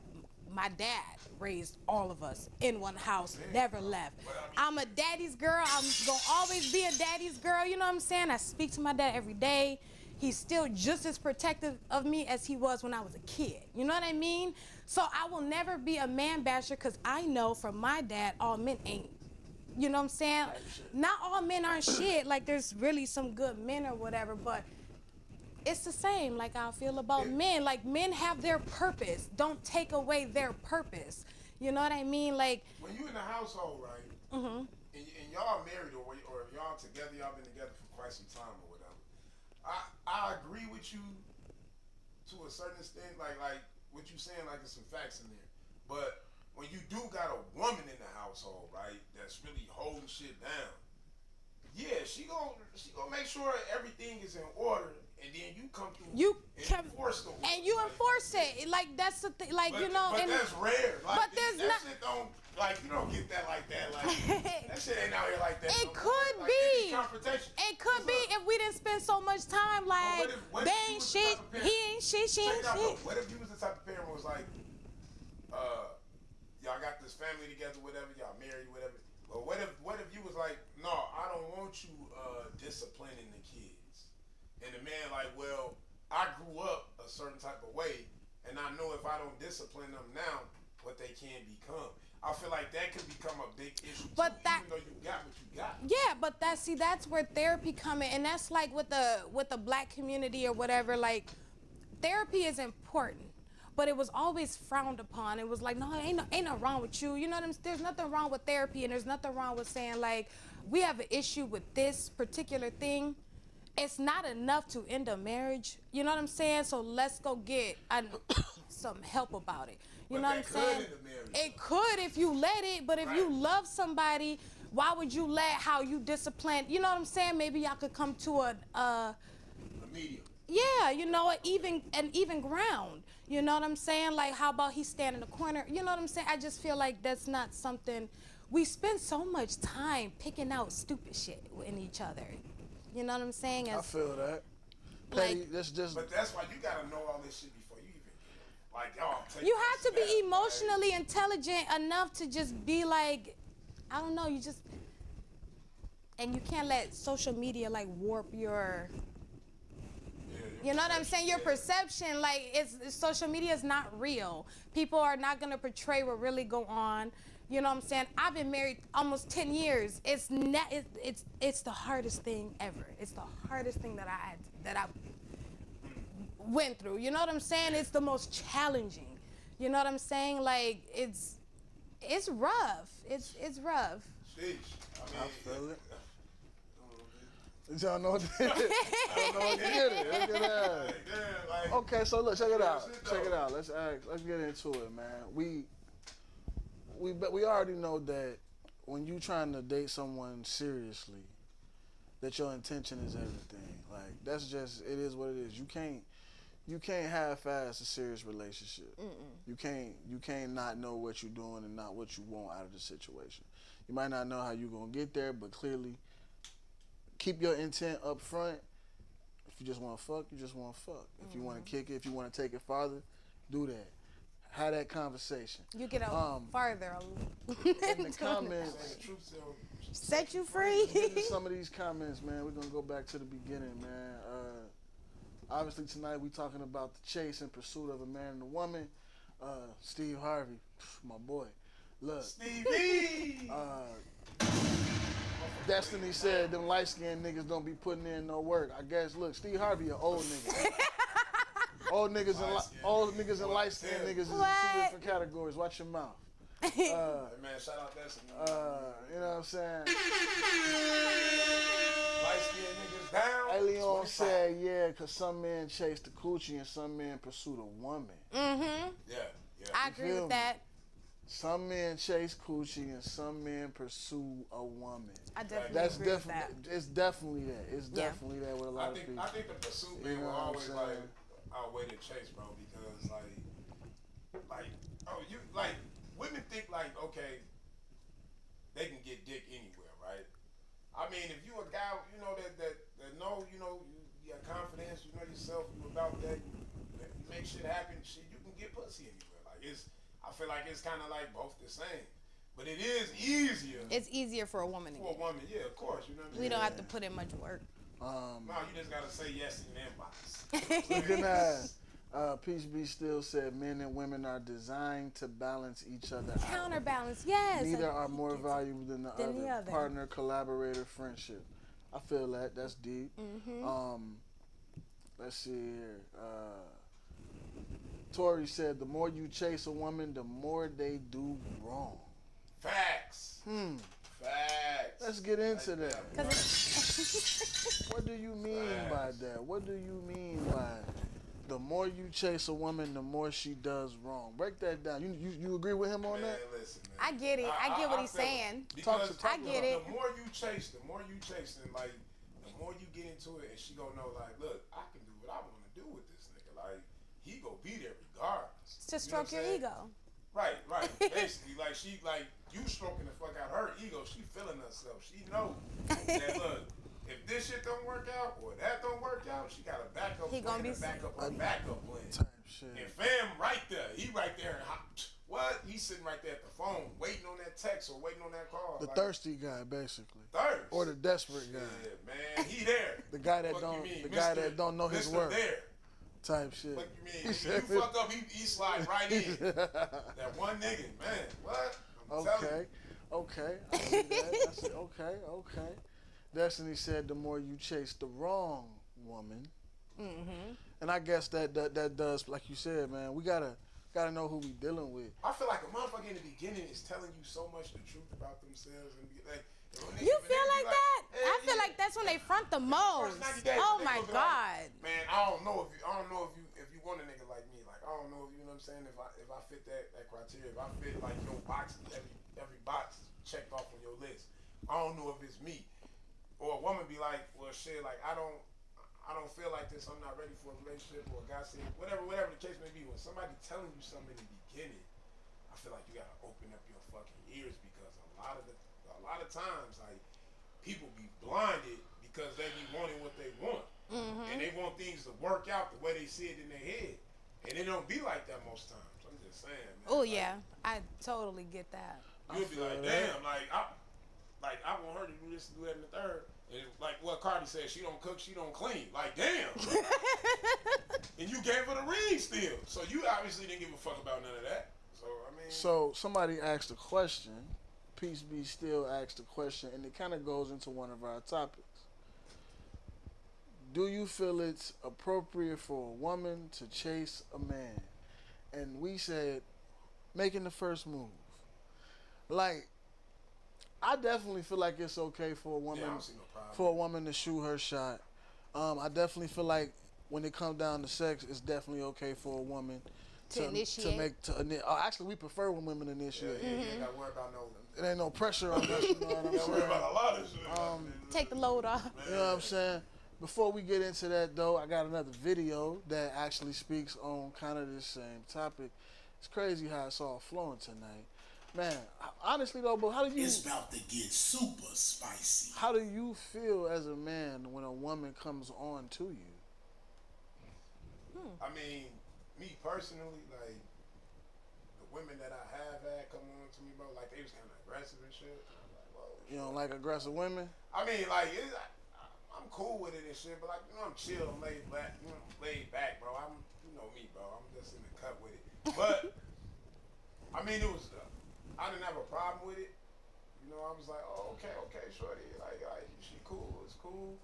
my dad raised all of us in one house, never left. I'm a daddy's girl. I'm gonna always be a daddy's girl. You know what I'm saying? I speak to my dad every day. He's still just as protective of me as he was when I was a kid. You know what I mean? So I will never be a man basher, because I know from my dad, all men ain't. You know what I'm saying? Not all men aren't shit. Like, there's really some good men or whatever, but it's the same like I feel about men. Like, men have their purpose. Don't take away their purpose. You know what I mean? Like,
when you in the household, right? And y'all married, or y'all together, y'all been together for quite some time or whatever. I agree with you to a certain extent. Like what you saying, like there's some facts in there. But when you do got a woman in the household, right, that's really holding shit down, yeah, she gonna make sure everything is in order. And then you come through enforce the
and you enforce it. Like, that's the thing. Like, you know,
but
and
that's rare. Like,
but there's
that
not.
shit don't, like, you don't get that like that. Like, that shit ain't out here like that.
It
no
could
more. Like,
be.
Confrontation.
It could be if we didn't spend so much time. Like,
what if
they
you
ain't
was the
shit.
type of parent-
He ain't shit. She ain't shit.
What if you was the type of parent who was like, y'all got this family together, whatever, y'all married, whatever. But what if you was like, no, I don't want you disciplining the kids. And the man like, well, I grew up a certain type of way, and I know if I don't discipline them now, what they can become. I feel like that could become a big issue too, even though you got what you got.
Yeah, but that's where therapy come in, and that's like with the black community or whatever. Like, therapy is important, but it was always frowned upon. It was like, no, ain't nothing wrong with you. You know what I'm saying? There's nothing wrong with therapy, and there's nothing wrong with saying, like, we have an issue with this particular thing. It's not enough to end a marriage. You know what I'm saying? So let's go get some help about it. You know what I'm saying? It could if you let it, but if you love somebody, why would you let how you discipline? You know what I'm saying? Maybe y'all could come to a
medium.
Yeah, you know, an even ground. You know what I'm saying? Like, how about he stand in the corner? You know what I'm saying? I just feel like that's not something. We spend so much time picking out stupid shit in each other. You know what I'm saying?
I feel that. Petty,
Like,
that's just.
But that's why you gotta know all this shit before you even get it. Like, y'all take
you
that
have to be
step,
emotionally intelligent enough to just be like, I don't know, you just, and you can't let social media like warp your, you know what I'm saying? Your perception, like, social media is not real. People are not gonna portray what really go on. You know what I'm saying? I've been married almost 10 years. It's the hardest thing ever. It's the hardest thing that I went through. You know what I'm saying? It's the most challenging. You know what I'm saying? Like, it's rough. It's rough.
Sheesh.
I feel it. Y'all know what it is. I don't know what to get it. Let's get it. Okay, so look, check it out. Check it out. Let's get into it, man. We already know that when you trying to date someone seriously, that your intention is everything. Like, that's just, it is what it is. You can't half-ass a serious relationship. You can't not know what you're doing and not what you want out of the situation. You might not know how you're gonna get there, but clearly keep your intent up front. If you just want to fuck, you just want to fuck. If you want to kick it, if you want to take it farther, do that. Have that conversation.
You get farther.
In the comments,
set you free.
Get some of these comments, man. We're gonna go back to the beginning, man. Obviously tonight we talking about the chase and pursuit of a man and a woman. Steve Harvey, my boy. Look,
Stevie.
Destiny said them light-skinned niggas don't be putting in no work. I guess, look, Steve Harvey an old nigga. Old niggas and light-skinned niggas is in two different categories. Watch your mouth.
Hey man, shout out Destiny.
You know what I'm saying?
Light-skinned niggas down.
Leon said, yeah, because some men chase the coochie and some men pursue the woman.
Yeah.
I agree with that.
Some men chase coochie and some men pursue a woman.
I definitely agree with that.
It's definitely that. It's definitely that with a lot of people.
I think the pursuit thing will always like outweigh the chase, bro, because women think like, okay, they can get dick anywhere, right? I mean, if you a guy, you know, that know, you know, you got confidence, you know yourself, you about that, you make shit happen, shit, you can get pussy anywhere. Like, I feel like it's kind of like both the same. But it is easier.
It's easier for a woman to
get. For a woman, yeah, of course. You know what I mean?
We don't have to put in much work.
No, you just got to say yes in the inbox.
Looking at Peace Be Still said men and women are designed to balance each other out.
Counterbalance, yes.
Neither are more valuable than the other. Partner, collaborator, friendship. I feel that. That's deep. Let's see here. Tori said, the more you chase a woman, the more they do wrong.
Facts. Facts.
Let's get into that. What do you mean by that? What do you mean by the more you chase a woman, the more she does wrong? Break that down. You agree with him on that?
Listen, man.
I get it. I get what he's saying.
I
get it.
The more you chase, and like, the more you get into it, and she gonna know, like, look, I can do what I want to do with this nigga. Like, he gonna be there regardless.
It's to stroke your ego.
Right. Basically, like you stroking the fuck out her ego. She feeling herself. She know that, look, if this shit don't work out or that don't work out, she got a backup plan, a backup plan.
Type shit.
And fam right there. He right there. What? He's sitting right there at the phone, waiting on that text or waiting on that call.
The thirsty guy, basically.
Thirst.
Or the desperate guy.
Yeah, man. He there.
The guy that that don't know his worth.
There.
Type shit.
What you mean? If you fuck up, he slide right in. That one nigga, man. What?
Okay. I see that. Okay. Destiny said the more you chase the wrong woman, And I guess that does, like you said, man. We gotta know who we dealing with.
I feel like a motherfucker in the beginning is telling you so much the truth about themselves, and like.
You feel like that? I feel like that's when they front the most. Oh my God.
Man, I don't know if you want a nigga like me. Like I don't know if you know what I'm saying. If I fit that criteria, if I fit like your box, every box checked off on your list. I don't know if it's me. Or a woman be like, well, shit, like I don't feel like this. I'm not ready for a relationship. Or a guy saying whatever the case may be. When somebody telling you something in the beginning, I feel like you gotta open up your fucking ears because a lot of times, like, people be blinded because they be wanting what they want. And they want things to work out the way they see it in their head. And it don't be like that most times. I'm just saying, man.
Oh,
like,
yeah. I totally get that.
You'll be like, damn, I want her to do this, do that, and the third. And like what Cardi said, she don't cook, she don't clean. Like, damn. And you gave her the ring still. So you obviously didn't give a fuck about none of that. So, I mean.
So somebody asked a question. Peace Be Still asked a question, and it kind of goes into one of our topics. Do you feel it's appropriate for a woman to chase a man? And we said, making the first move. Like, I definitely feel like it's okay for a woman,
I don't see no problem.
to shoot her shot. I definitely feel like when it comes down to sex, it's definitely okay for a woman
To initiate.
Actually, we prefer when women initiate.
Yeah, you ain't got to worry about no.
It ain't no pressure on us, you know what I'm
You got to worry
saying?
about a lot of shit.
Take the load off.
You know what I'm saying? Before we get into that, though, I got another video that actually speaks on kind of this same topic. It's crazy how it's all flowing tonight. Man, honestly, though, but how do you...
It's about to get super spicy.
How do you feel as a man when a woman comes on to you?
I mean, me personally, like, the women that I have had come on to me, bro, like, they was kind of aggressive and shit. Like, whoa,
You don't like aggressive women?
I mean, like, I'm cool with it and shit, but, like, you know, I'm chill, I'm laid back, bro. You know me, bro. I'm just in the cut with it. But, I mean, it was, I didn't have a problem with it. You know, I was like, oh, okay, shorty. Like, she cool, it's cool.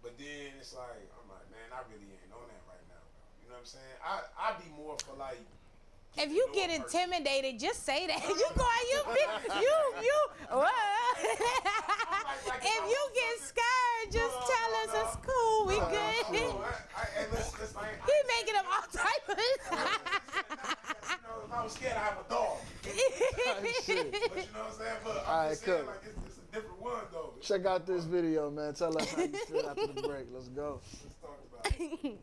But then it's like, I'm like, man, I really ain't on that right now, bro. You know what I'm saying? I'd be more for, like,
If you get intimidated, just say that. You go out, if you get scared, just tell us it's cool. We good. He making up all type of.
If I was scared, I have a dog. But you know what I'm saying? But I'm just saying, like, it's a different one, though.
Check out this video, man. Tell us how you feel after the break. Let's go.
Let's talk about it.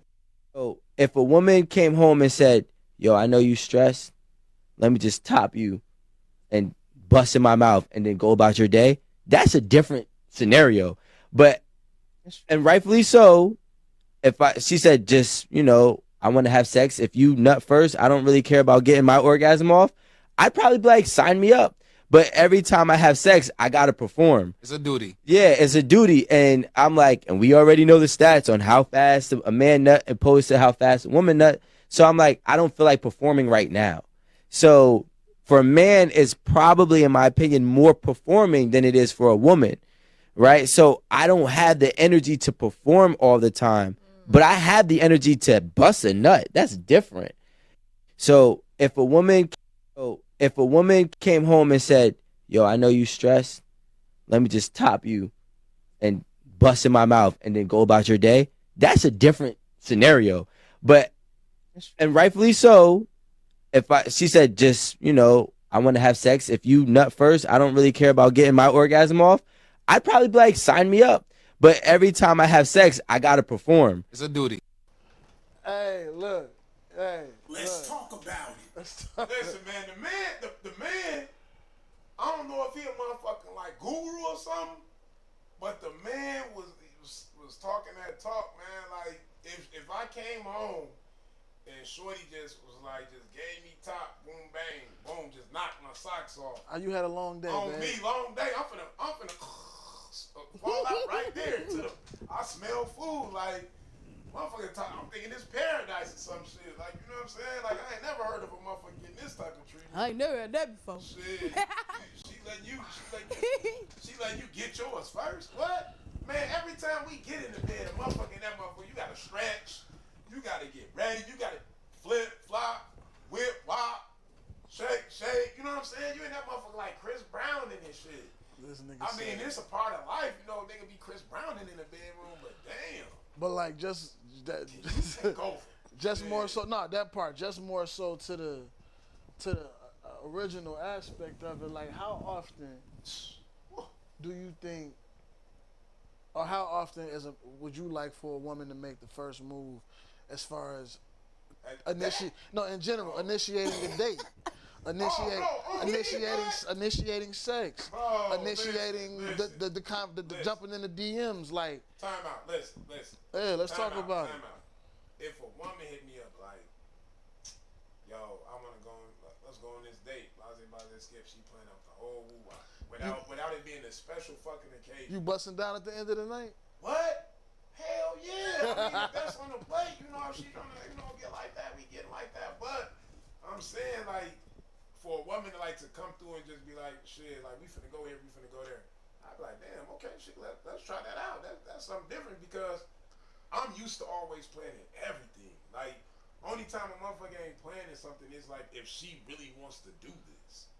So if a woman came home and said, yo, I know you stressed, let me just top you and bust in my mouth and then go about your day, that's a different scenario. But, and rightfully so, she said, just, you know, I want to have sex. If you nut first, I don't really care about getting my orgasm off. I'd probably be like, sign me up. But every time I have sex, I got to perform.
It's a duty.
Yeah, it's a duty. And I'm like, and we already know the stats on how fast a man nut opposed to how fast a woman nut. So I'm like, I don't feel like performing right now. So for a man, it's probably, in my opinion, more performing than it is for a woman, right? So I don't have the energy to perform all the time, but I have the energy to bust a nut. That's different. So if a woman came home and said, yo, I know you stressed, let me just top you and bust in my mouth and then go about your day, that's a different scenario. But, and rightfully so, she said, just, you know, I want to have sex. If you nut first, I don't really care about getting my orgasm off. I'd probably be like, sign me up. But every time I have sex, I got to perform.
It's a duty.
Hey, look.
Let's talk about it.
Listen, man, the man, I don't know if he a motherfucking, like, guru or something, but the man was talking that talk, man. Like, if I came home and shorty just was like, just gave me top, boom, bang, boom, just knocked my socks off.
You had a long day,
On
man.
me, long day. I'm finna fall out right there to the. I smell food, like, motherfucker. I'm thinking it's paradise or some shit. Like, you know what I'm saying? Like, I ain't never heard of a motherfucker getting this type of treatment.
I ain't never had that before.
Shit, she let you get yours first. What? Man, every time we get in the bed, a motherfucker in that motherfucker, you gotta stretch. lady, you got to flip, flop, whip, wop, shake. You know what I'm saying? You ain't that motherfucker like Chris Brown in this shit.
This nigga
I mean,
said-
it's a part of life. You know, nigga be Chris Browning in the bedroom, but damn.
But like just that,
Go.
just more so. No, that part. Just more so to the original aspect of it. Like, how often do you think, or how often would you like for a woman to make the first move, as far as in general, initiating a date, initiating sex, initiating the jumping in the DMs, like.
Time out. Listen.
Yeah, let's talk about it.
Time out. If a woman hit me up like, yo, I want to go, let's go on this date. Blase, skip. She playing up the whole woo without it being a special fucking occasion.
You busting down at the end of the night?
What? Hell yeah. I mean, if that's on the plate, you know, if she trying to, get like that, we get like that. But I'm saying, like, for a woman to like to come through and just be like, shit, like, we finna go here, we finna go there. I'd be like, damn, okay, shit, let's try that out. That's something different, because I'm used to always planning everything. Like, only time a motherfucker ain't planning something is like if she really wants to do this.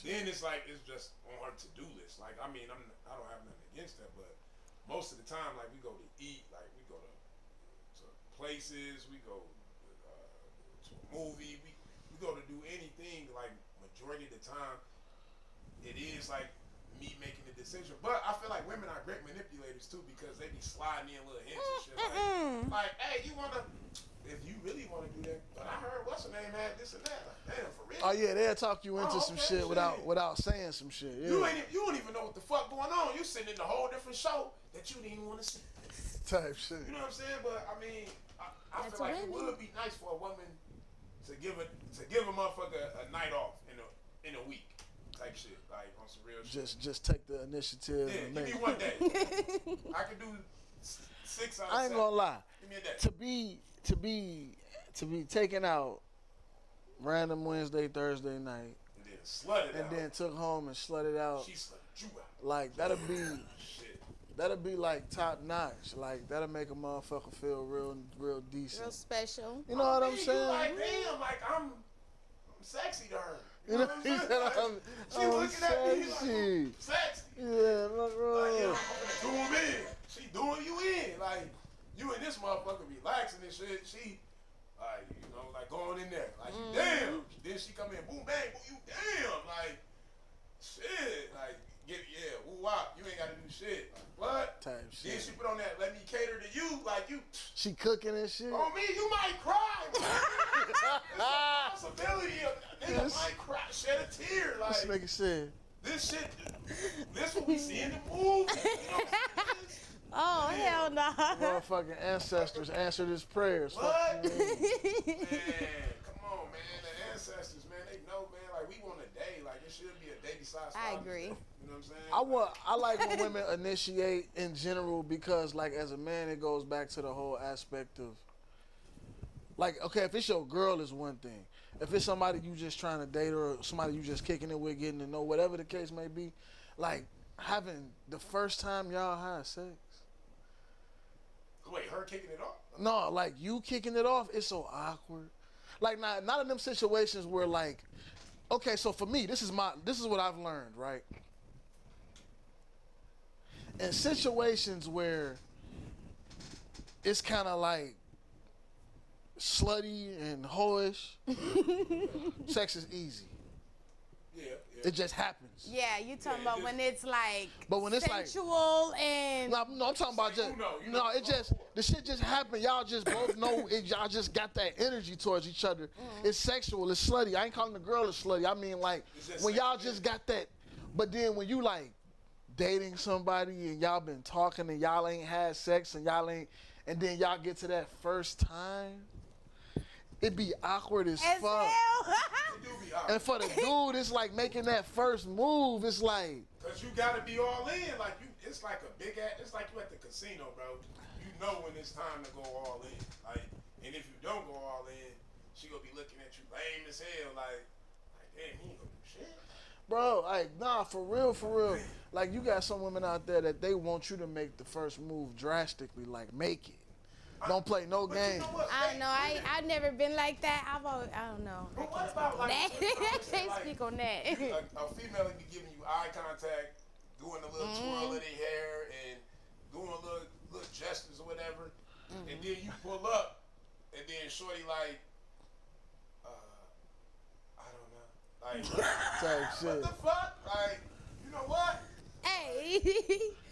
Then it's like it's just on her to-do list. Like, I mean, I don't have nothing against that, but most of the time, like, we go to eat, like we go to places, we go to a movie, we go to do anything. Like, majority of the time, it is like me making the decision. But I feel like women are great manipulators too, because they be sliding in little hints and shit. Like, hey, you wanna? If you really want to do that, but I heard what's her name had this and that. Like, damn, for real?
Oh yeah, they'll talk you into some shit without saying some shit. Yeah.
You don't even know what the fuck going on. You sitting in a whole different show that you didn't even want to see.
Type shit.
You know what I'm saying? But I mean, I feel like it would be nice for a woman to give a motherfucker a night off in a week type shit, like on some real shit.
Just take the initiative.
Yeah,
and
give
make
me 1 day. I can do 6 out of 7.
I ain't gonna lie.
Give me a day.
To be taken out random Wednesday, Thursday night,
And then slutted
and
out.
then took home and slutted out.
She slutted you out.
Like that'll be
Shit.
like top notch. Like that'll make a motherfucker feel real decent.
Real special.
You know what I'm
You
saying?
like, damn, like I'm sexy to her.
You know, he said
She
I'm
looking at me
sexy.
like, sexy.
Yeah, look,
Like, yeah,
bro.
I'm gonna do him in. She doing you in. Like, you and this motherfucker relaxing and shit. She, like, like going in there. Like, you damn. Then she come in, boom, bang, boom, you damn. Like, shit. Like, woo wop. You ain't gotta do shit. Like, what?
Type
Then
shit.
she put on that, let me cater to you. Like, you.
She cooking and shit.
On me, you might cry. It's a possibility of nigga might cry, shed a tear.
This
Like,
nigga said.
this shit, this what we see in the movies. You know what I'm saying?
Oh, hell no.
Motherfucking ancestors answered his prayers.
What?
Fuck you, man.
Man, come on, man. The ancestors, man, they know, man. Like, we want a day. Like, it should be a day besides
I
Father's
agree.
Day. You know what I'm saying?
I like when women initiate in general, because like as a man it goes back to the whole aspect of like, okay, if it's your girl is one thing. If it's somebody you just trying to date or somebody you just kicking it with, getting to know, whatever the case may be, like having the first time y'all had sex.
Wait, her kicking it off?
No, like you kicking it off, it's so awkward. Like not in them situations where like, okay, so for me, this is what I've learned, right? In situations where it's kind of like slutty and hoish, sex is easy.
Yeah.
It just happens.
Yeah, you talking about when it's like
But when it's like-
sensual and
No, I'm talking about just
you know
it just the shit just happened. Y'all just both know it. Y'all just got that energy towards each other. It's sexual. It's slutty. I ain't calling the girl a slutty. I mean like
just
when y'all
sexual.
just got that. But then when you like dating somebody and y'all been talking and y'all ain't had sex and and then y'all get to that first time, it be awkward as
as
fuck.
hell.
It do be awkward.
And for the dude, it's like making that first move. It's like.
Cause you gotta be all in, like it's like a big ass. It's like you at the casino, bro. You know when it's time to go all in, like, and if you don't go all in, she gonna be looking at you lame as hell, like damn, he ain't gonna do shit.
Bro, like, nah, for real. Like, you got some women out there that they want you to make the first move drastically, like, make it. Don't play no
But you
games.
know what?
I don't know. I've never been like that. I don't know.
But what about like?
I
would say,
can't
like,
speak on that.
a female would be giving you eye contact, doing a little twirl of their hair, and doing a little gestures or whatever, and then you pull up, and then shorty like, I don't know, like,
Type
what
shit.
the fuck? Like, you know what?
Hey.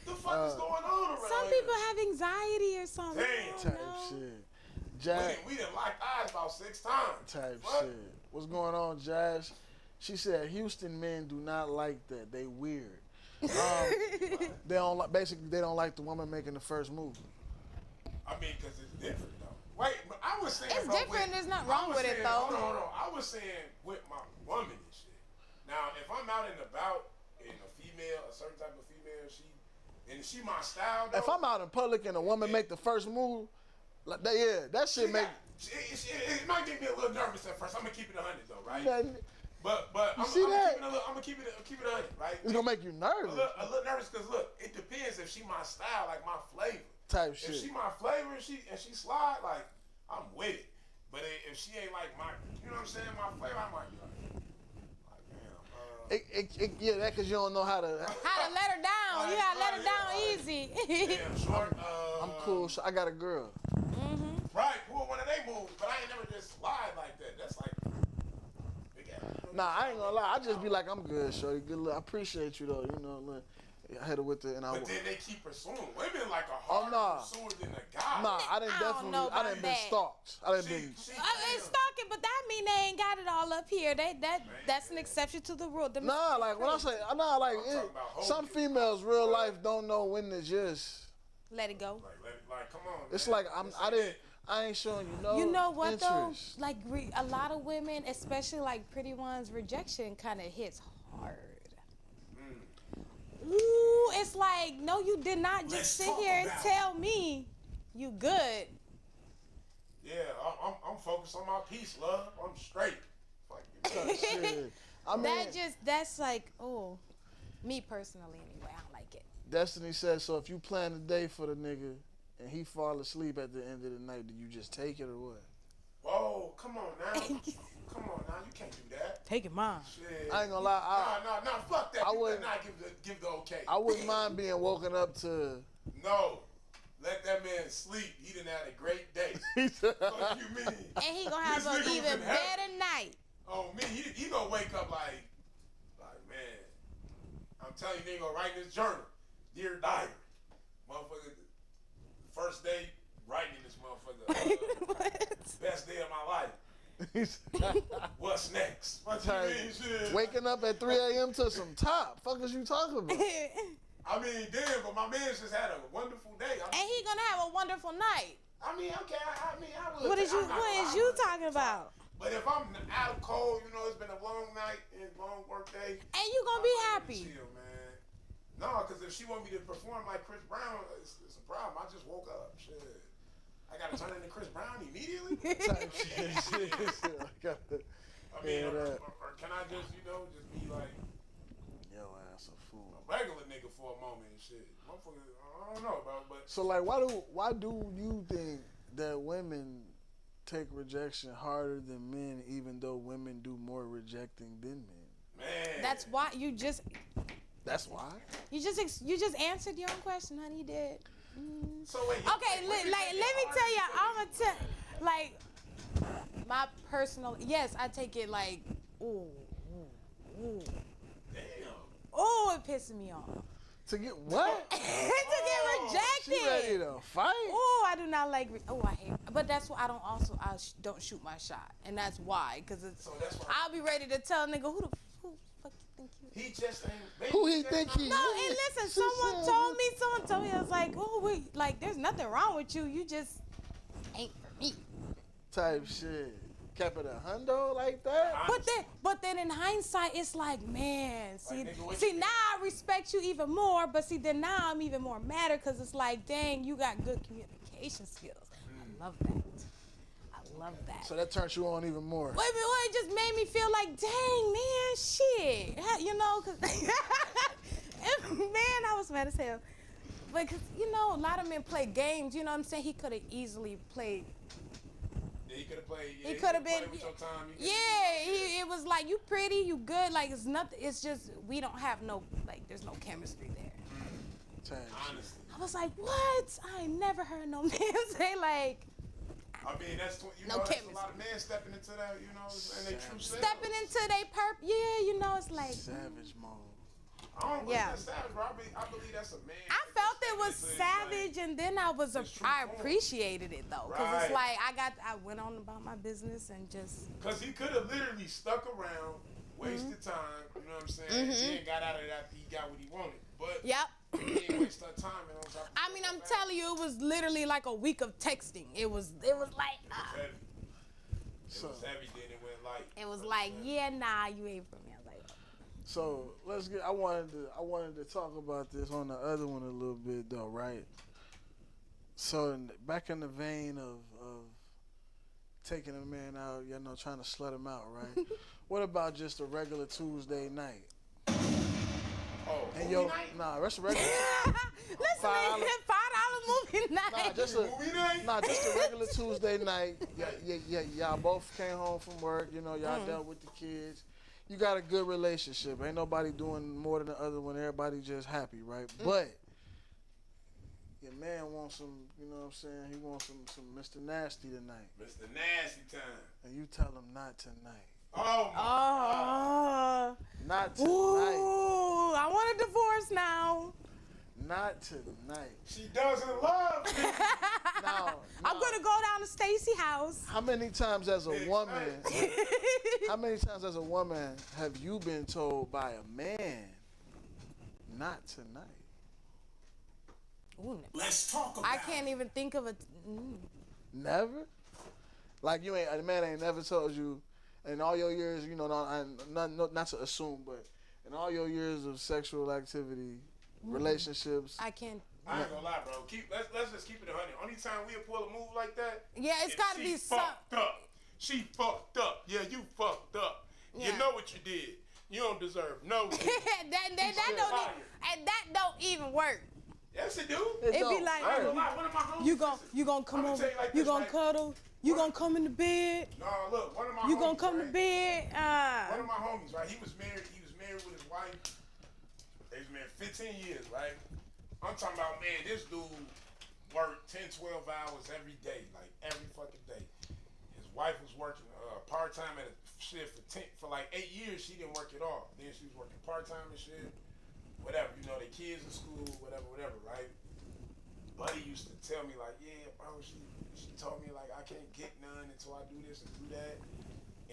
The fuck is going on around
Some
here?
people have anxiety or something.
Damn.
I
Type
don't know.
shit. Jack.
We done locked eyes about 6 times.
Type
What?
shit. What's going on, Jazz? She said Houston men do not like that. They weird. They don't like. Basically, they don't like the woman making the first move.
I mean, because it's different, though. Wait, but I was saying...
It's
bro,
different. There's nothing
I
wrong
was
with it,
saying-
though.
Hold on. I was saying with my woman and shit. Now, if I'm out and about and a female, a certain type of female, she my style, though.
If I'm out in public and a woman make the first move, like that, that shit make.
It might get me a little nervous at first. I'm gonna keep it 100 though, right?
Man,
But I'm
see that?
gonna keep it 100, right?
it's gonna make you nervous.
A little nervous because look, it depends if she my style, like my flavor.
Type
If
shit.
she my flavor and she slide, like I'm with it. But if she ain't like my, you know what I'm saying, my flavor, I might be like damn.
Yeah, that because you don't know how to.
How to let her down. You gotta let her down easy.
Damn, short.
I'm cool. So I got a girl.
Right, pull one of they moves, but I ain't never just slide like that. That's like big ass.
Nah, I ain't gonna lie. I just be like, I'm good, shorty. Good look. I appreciate you though. You know, look, I hit her with it, and I.
But then they keep pursuing women like a
Oh,
harder
nah.
pursuer than a guy.
Nah, I didn't
I don't
definitely.
know
I didn't
about
been
that.
stalked. I didn't been.
It's stalking, but that mean they ain't got it all up here. That's an exception to the rule. Them
Nah, like when I say, nah, like
talking about hoes
some
getting
females, real life, don't know when to just.
let it go.
Like, come on.
It's
man.
like I ain't showing you no.
You know what
interest.
though? Like a lot of women, especially like pretty ones, rejection kind of hits hard. Ooh, it's like no, you did not just
Let's
sit
talk
here and
about
tell me you good.
Yeah, I'm focused on my peace, love. I'm straight. Fuck you.
Shit. I mean,
That's like me personally anyway. I don't like it.
Destiny says so. If you plan a day for the nigga and he fall asleep at the end of the night, do you just take it or what?
Whoa, come on now. Come on now. You can't do that.
Take it, mom.
Shit.
I ain't gonna lie.
Nah, fuck that.
I
You
wouldn't-
better not give the okay.
I wouldn't mind being woken up to.
No. Let that man sleep. He done had a great day. What you mean?
And he gonna have
This nigga
an
was
even
in heaven.
better night.
Oh, me, he gonna wake up like, man, I'm telling you, they gonna write in his journal. Dear diary. Motherfucker, first day, writing this motherfucker. Best day of my life. What's next? What you mean, shit?
Waking up at 3 a.m. to some top. Fuck is you talking about?
I mean, damn, but my man just had a wonderful day.
And he gonna have a wonderful night.
I mean, okay, I would.
What is
I'm not gonna lie,
you
but-
talking about?
But if I'm out of cold, you know, it's been a long night and long work day.
And you gonna be
I'm
happy.
Chill, man. No, because if she want me to perform like Chris Brown, it's a problem. I just woke up. Shit. I gotta turn into Chris Brown immediately?
Type shit.
I mean, or can I just, just be like
Yo, ass a fool.
a regular nigga for a moment and shit? Motherfucker, I don't know about, but
So like, why do you think that women take rejection harder than men, even though women do more rejecting than men?
man.
That's why you just
why.
you just answered your own question, honey. You did.
So wait.
Okay, let me tell you, I'ma tell like my personal. Yes, I take it like ooh.
Damn.
Oh, it pisses me off.
To get what?
To get rejected.
She ready to fight?
Oh, I do not like. I hate. But that's why I don't shoot my shot, and that's why, cause it's.
So that's why.
I'll be ready to tell a nigga who the fuck you think you.
He just ain't.
Who he think he?
No, and listen, someone told me, I was like, oh, wait, like, there's nothing wrong with you. You just ain't for me.
Type shit. Kept it a hundo like that?
But then in hindsight, it's like, man, see,
nigga, what
see
you
now I respect you even more, but see, then now I'm even more madder because it's like, dang, you got good communication skills. I love that. I love that.
So that turns you on even more.
Wait, it just made me feel like, dang, man, shit. You know, because, man, I was mad as hell. because you know a lot of men play games. You know what I'm saying? He could have easily played.
Yeah, he could have played. Yeah,
He could have been.
with your time.
It was like you pretty, you good. Like it's nothing. It's just we don't have no like. There's no chemistry there.
Honestly.
I was like, what? I ain't never heard no man say like.
I mean, that's
No
that's
chemistry.
a lot of men stepping into that, you know, and they true selves.
Stepping into they yeah, you know, it's like.
Savage mode.
I don't believe
Yeah.
that's savage, bro. I believe that's a man.
I
that
felt
stepping
it was
into his,
savage, and then I was
his true
I
form.
appreciated it though, cause
Right.
it's like I went on about my business and just.
Because he could have literally stuck around, wasted
Mm-hmm.
time, you know what I'm saying? Then got out of it after he got what he wanted. But
Yep.
he didn't waste that time. And on top of
I mean, I'm
that,
telling you, it was literally like a week of texting. It was like,
It was heavy. It was heavy, then it went light.
it was like, yeah, nah, you ain't for me. I was like,
So let's get. I wanted to talk about this on the other one a little bit though, right? So back in the vein of taking a man out, you know, trying to slut him out, right? What about just a regular Tuesday night?
Oh,
And
movie night?
nah, that's a regular.
listen,
$5.
$5 movie night.
Nah, just
Movie night?
just a regular Tuesday night. Y'all both came home from work. You know, y'all dealt with the kids. You got a good relationship. Ain't nobody doing more than the other one. Everybody just happy, right? But your man wants some. You know what I'm saying? He wants some Mr. Nasty tonight,
Mr. Nasty Time.
and you tell him not tonight.
Oh, my
Oh,
Not tonight.
ooh, I want a divorce now.
Not tonight.
She doesn't love me.
Now,
I'm gonna go down to Stacy house.
how many times as a woman? How many times as a woman have you been told by a man, not tonight?
Ooh,
Let's talk about
I can't even think of a.
Never? Like you ain't, a man ain't never told you in all your years, you know, not to assume, but in all your years of sexual activity, relationships,
I can't.
I ain't gonna lie, bro. Let's just keep it 100. Only time we'll pull a move like that.
Yeah, it's
if
gotta
she
be some.
fucked up. She fucked up. Yeah, you fucked up.
Yeah.
You know what you did. You don't deserve no.
that don't
fired.
and that don't even work.
Yes, it do.
It be
don't
like,
I ain't
hurt.
gonna lie. One of my homies.
you gonna come
I'ma
over,
tell you like
you
this,
gonna
right?
cuddle, you gonna come in the bed,
No, look. One of my
you
homies,
gonna come to
right?
bed.
One of my homies, right? He was married with his wife. They was married 15 years, right? I'm talking about, man, this dude worked 10, 12 hours every day, like every fucking day. His wife was working part-time at a shit for like 8 years. She didn't work at all. Then she was working part-time and shit. Whatever, you know, their kids in school, whatever, right? Buddy used to tell me like, yeah, bro, she told me like I can't get none until I do this and do that.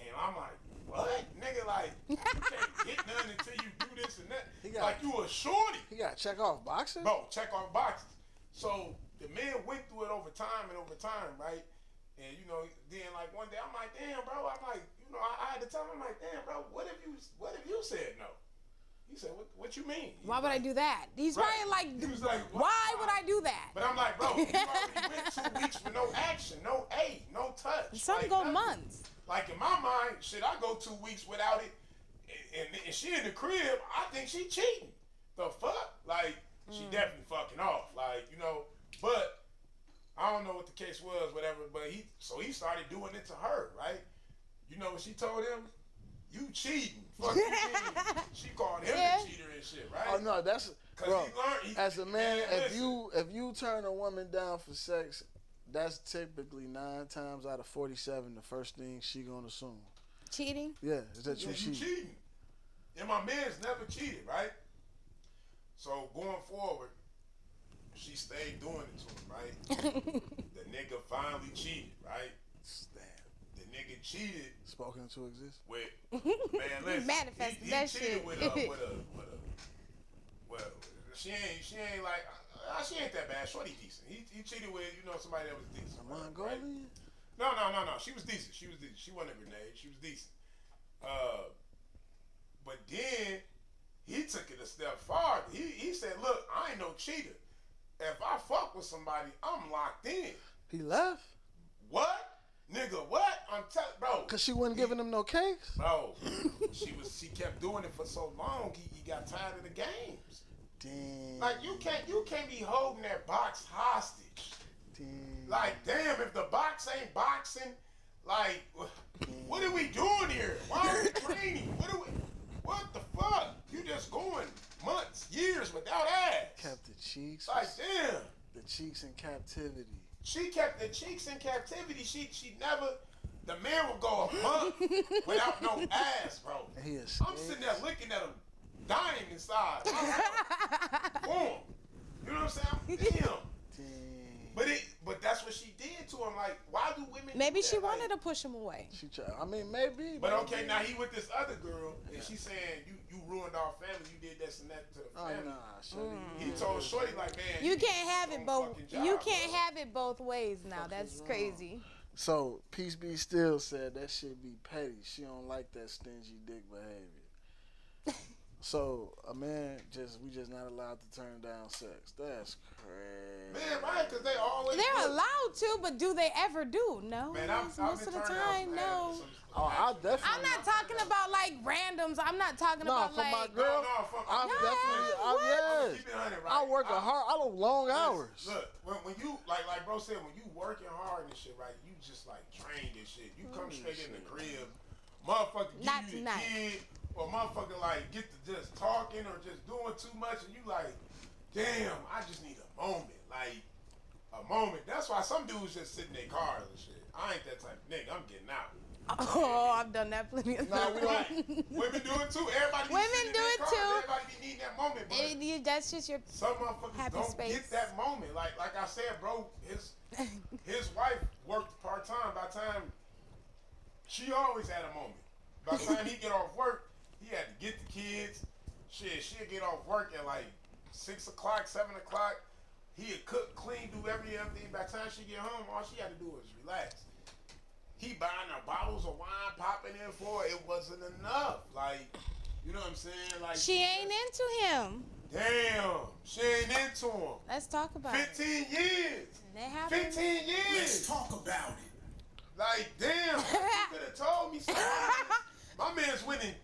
And I'm like, what? Nigga, like, you can't get none until you do this and that. Like, you a shorty.
he got to check off boxes.
Bro, check off boxes. So, the man went through it over time, right? And, you know, then, like, one day, I'm like, damn, bro. I'm like, you know, I had to tell him, I'm like, damn, bro, what if you said no? He said, what you mean?
Why would I do that? He's
Right.
probably like,
He was like,
why would I do that?
But I'm like, bro, you already went 2 weeks with no action, no aid, no touch.
Some
like,
go
nothing.
months.
Like in my mind, shit, I go 2 weeks without it, and she in the crib, I think she cheating. The fuck? Like, she definitely fucking off. Like, you know, but I don't know what the case was, whatever, but he started doing it to her, right? You know what she told him? You cheating. Fuck you mean? She called him a cheater and shit, right?
Oh no, that's
'Cause
bro.
he learned,
As a man,
listen.
if you turn a woman down for sex, that's typically 9 times out of 47 the first thing she gonna assume.
Cheating?
Yeah, is that you
You
cheating?
cheating. And my man's never cheated, right? So going forward, she stayed doing it to him, right? The nigga finally cheated, right?
Damn.
The nigga cheated
Spoken into existence.
with, man, listen.
Manifested
he
that
cheated
shit.
with well, she ain't like, she ain't that bad. Shorty decent. He cheated with, you know, somebody that was decent.
A
right?
Mongolian?
No. She was decent. She wasn't a grenade. She was decent. But then he took it a step farther. He said, look, I ain't no cheater. If I fuck with somebody, I'm locked in.
He left?
What? Nigga, what? I'm telling, bro.
Cause she wasn't giving him no cakes?
Bro, she kept doing it for so long, he got tired of the games.
Damn.
Like you can't be holding that box hostage.
Damn.
Like damn, if the box ain't boxing, like what are we doing here? Why are we training? What the fuck? You just going months, years without ass.
Kept the cheeks.
Like damn.
The cheeks in captivity.
She kept the cheeks in captivity. She never. The man would go a month without no ass, bro.
And he
I'm
escaped.
sitting there looking at him, dying inside. Boom. You know what I'm saying? Damn.
Damn.
But that's what she did to him. Like, why do women?
Maybe
do
she
that?
wanted
Like,
to push him away.
She tried. I mean, maybe.
But okay,
maybe.
now he with this other girl, and she saying you ruined our family. You did this and that to the
Oh,
family.
nah, Shorty.
He told Shorty like, man,
You can't have
your
it both.
own fucking job,
You can't
bro.
have it both ways now. That's crazy.
So, Peace Be Still said that shit be petty. She don't like that stingy dick behavior. So, a man we just not allowed to turn down sex. That's crazy.
Man, right? Because they always.
They're allowed to, but do they ever do? No.
Man, I've
Most
been
of the
turning down
time,
some
no.
ass,
Oh, I definitely.
I'm not talking about like randoms. I'm not talking
No,
about
for my
like.
girl,
No, for-
I'm
No,
definitely.
what?
Yes.
Keep it 100, right?
I work hard. I don't long hours.
Look, when you like bro said, when you working hard and shit, right? You just like trained and shit. You come straight in the crib, motherfucker give
Not
you
tonight.
the kid, or motherfucker like get to just talking or just doing too much, and you like, damn, I just need a moment, like a moment. That's why some dudes just sit in their cars and shit. I ain't that type of nigga. I'm getting out.
Oh, I've done that plenty of
Nah,
times.
we don't.
Right. Women do it too. Everybody be
Women
sitting in
do
their
it
cars.
too.
Everybody be needing that moment, but
That's just your.
some motherfuckers
Happy
don't
space.
get that moment. Like I said, bro, his wife worked part time. By the time she always had a moment. By the time he get off work, he had to get the kids. Shit, she'd get off work at like 6 o'clock, 7 o'clock. He'd cook, clean, do everything. By the time she get home, all she had to do was relax. He buying her bottles of wine, popping in for her. It wasn't enough. Like, you know what I'm saying? Like
She ain't into him.
damn, she ain't into him.
Let's talk about
15
it.
years.
They happen.
15
Let's
years.
talk about it.
Like, damn, you could have told me something. My man's winning.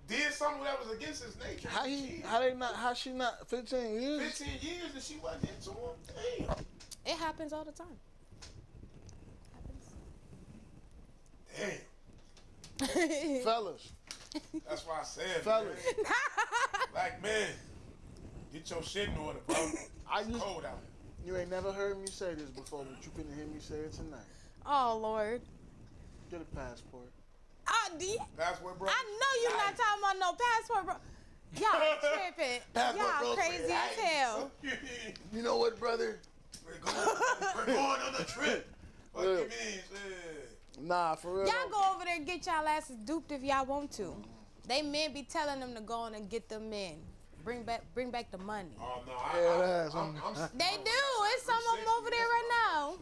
Did something that was against his nature.
How she not 15 years?
15 years and she wasn't into him? Damn.
It happens all the time.
Damn.
Fellas,
That's why I said,
fellas.
man. Like, man, get your shit in order, bro. It's cold out here.
You ain't never heard me say this before, but you finna hear me say it tonight.
Oh Lord.
Get a passport.
Oh, do you,
That's what, bro.
I know you're not talking about no passport, bro. Y'all tripping.
Passport, bro,
Y'all crazy
say,
as hell.
You know what, brother?
We're going on a trip. What you
Look.
mean? Shit.
Nah, for real.
Y'all go over there and get y'all asses duped if y'all want to. They men be telling them to go on and get them in. Bring back the money.
Oh, no.
Yeah, that's-
They do. It's some of them over there right now.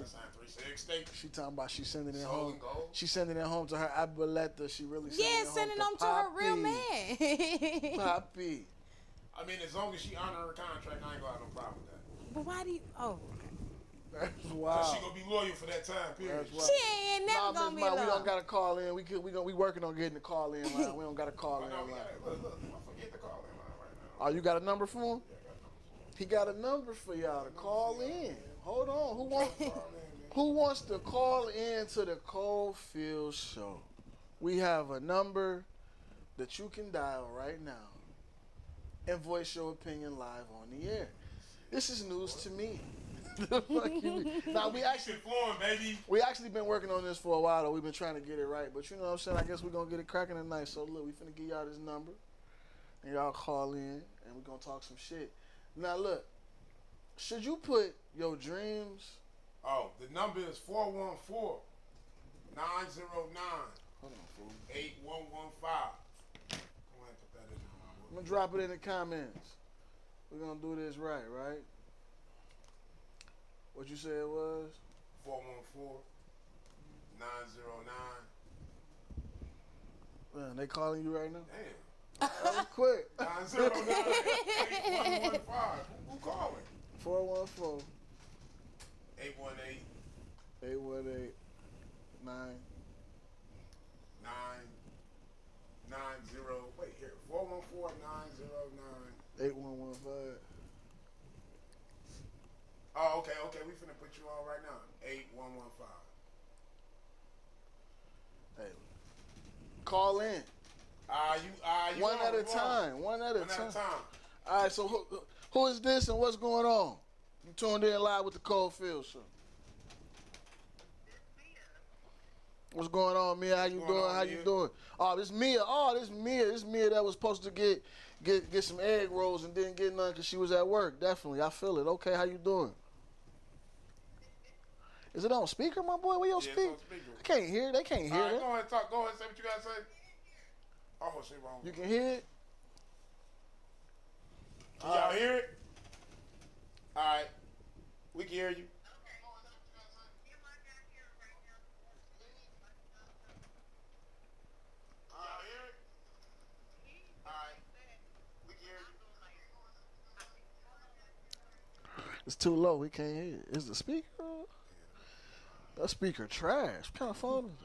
Sign 360.
She talking about she sending it
Soul
home.
and gold.
She sending it home to her abuelita. She really sending
Yeah,
it home
sending them to her real
Poppy.
man.
Poppy.
I mean, as long as she honor her contract, I ain't gonna have no problem with that.
But why do you? Oh,
That's
Cause
wild.
she gonna be loyal for that time period.
That's wild.
she ain't never
Nah,
gonna
Miss
be
Mike, we
alone.
don't gotta call in. We working on getting the call in line. We don't gotta call
Oh,
in
no, we
line.
gotta, look, I forget to call in line right now.
Oh, you got a number for him?
Yeah, I got numbers.
He got a number for y'all to call in. Hold on. Who wants to call in to the Coldfield Show? We have a number that you can dial right now and voice your opinion live on the air. This is news to me. The fuck you mean? Now we actually
Keep it flowing, baby.
been working on this for a while though. We've been trying to get it right, but you know what I'm saying? I guess we're gonna get it cracking tonight. So look, we finna give y'all this number and y'all call in and we're gonna talk some shit. Now look, should you put your dreams?
Oh, the number is 414-909-8115.
Hold on, fool.
Go ahead and put that in there, my
I'm
boy.
gonna drop it in the comments. We're gonna do this right? What you said it was?
414-909.
Man, they calling you right now?
Damn.
That was quick.
909-8115. Who calling?
414
818
818 9.
990. Wait here. 414-909.
8115.
Oh, okay. We finna put you on right now. 8115.
Hey, call in.
You
One
on,
at a
you on.
time. One at a
One
time.
at a time.
All right, so who is this and what's going on? You tuned in live with the Cold Field Show. What's going on, Mia? How you
What's
doing?
going on,
How
Mia?
you doing? Oh, this Mia. This Mia that was supposed to get some egg rolls and didn't get none because she was at work. Definitely, I feel it. Okay, how you doing? Is it on speaker, my boy? Where your
Yeah, it's
speaker?
on speaker.
I can't hear. They can't hear
All right,
that.
go ahead and talk. Go ahead and say what you gotta say. Oh, shit wrong.
You can hear it.
Can y'all hear it? All right. We can hear you.
It's too low. We can't hear it. Is the speaker? That speaker trash. What kind of phone is it?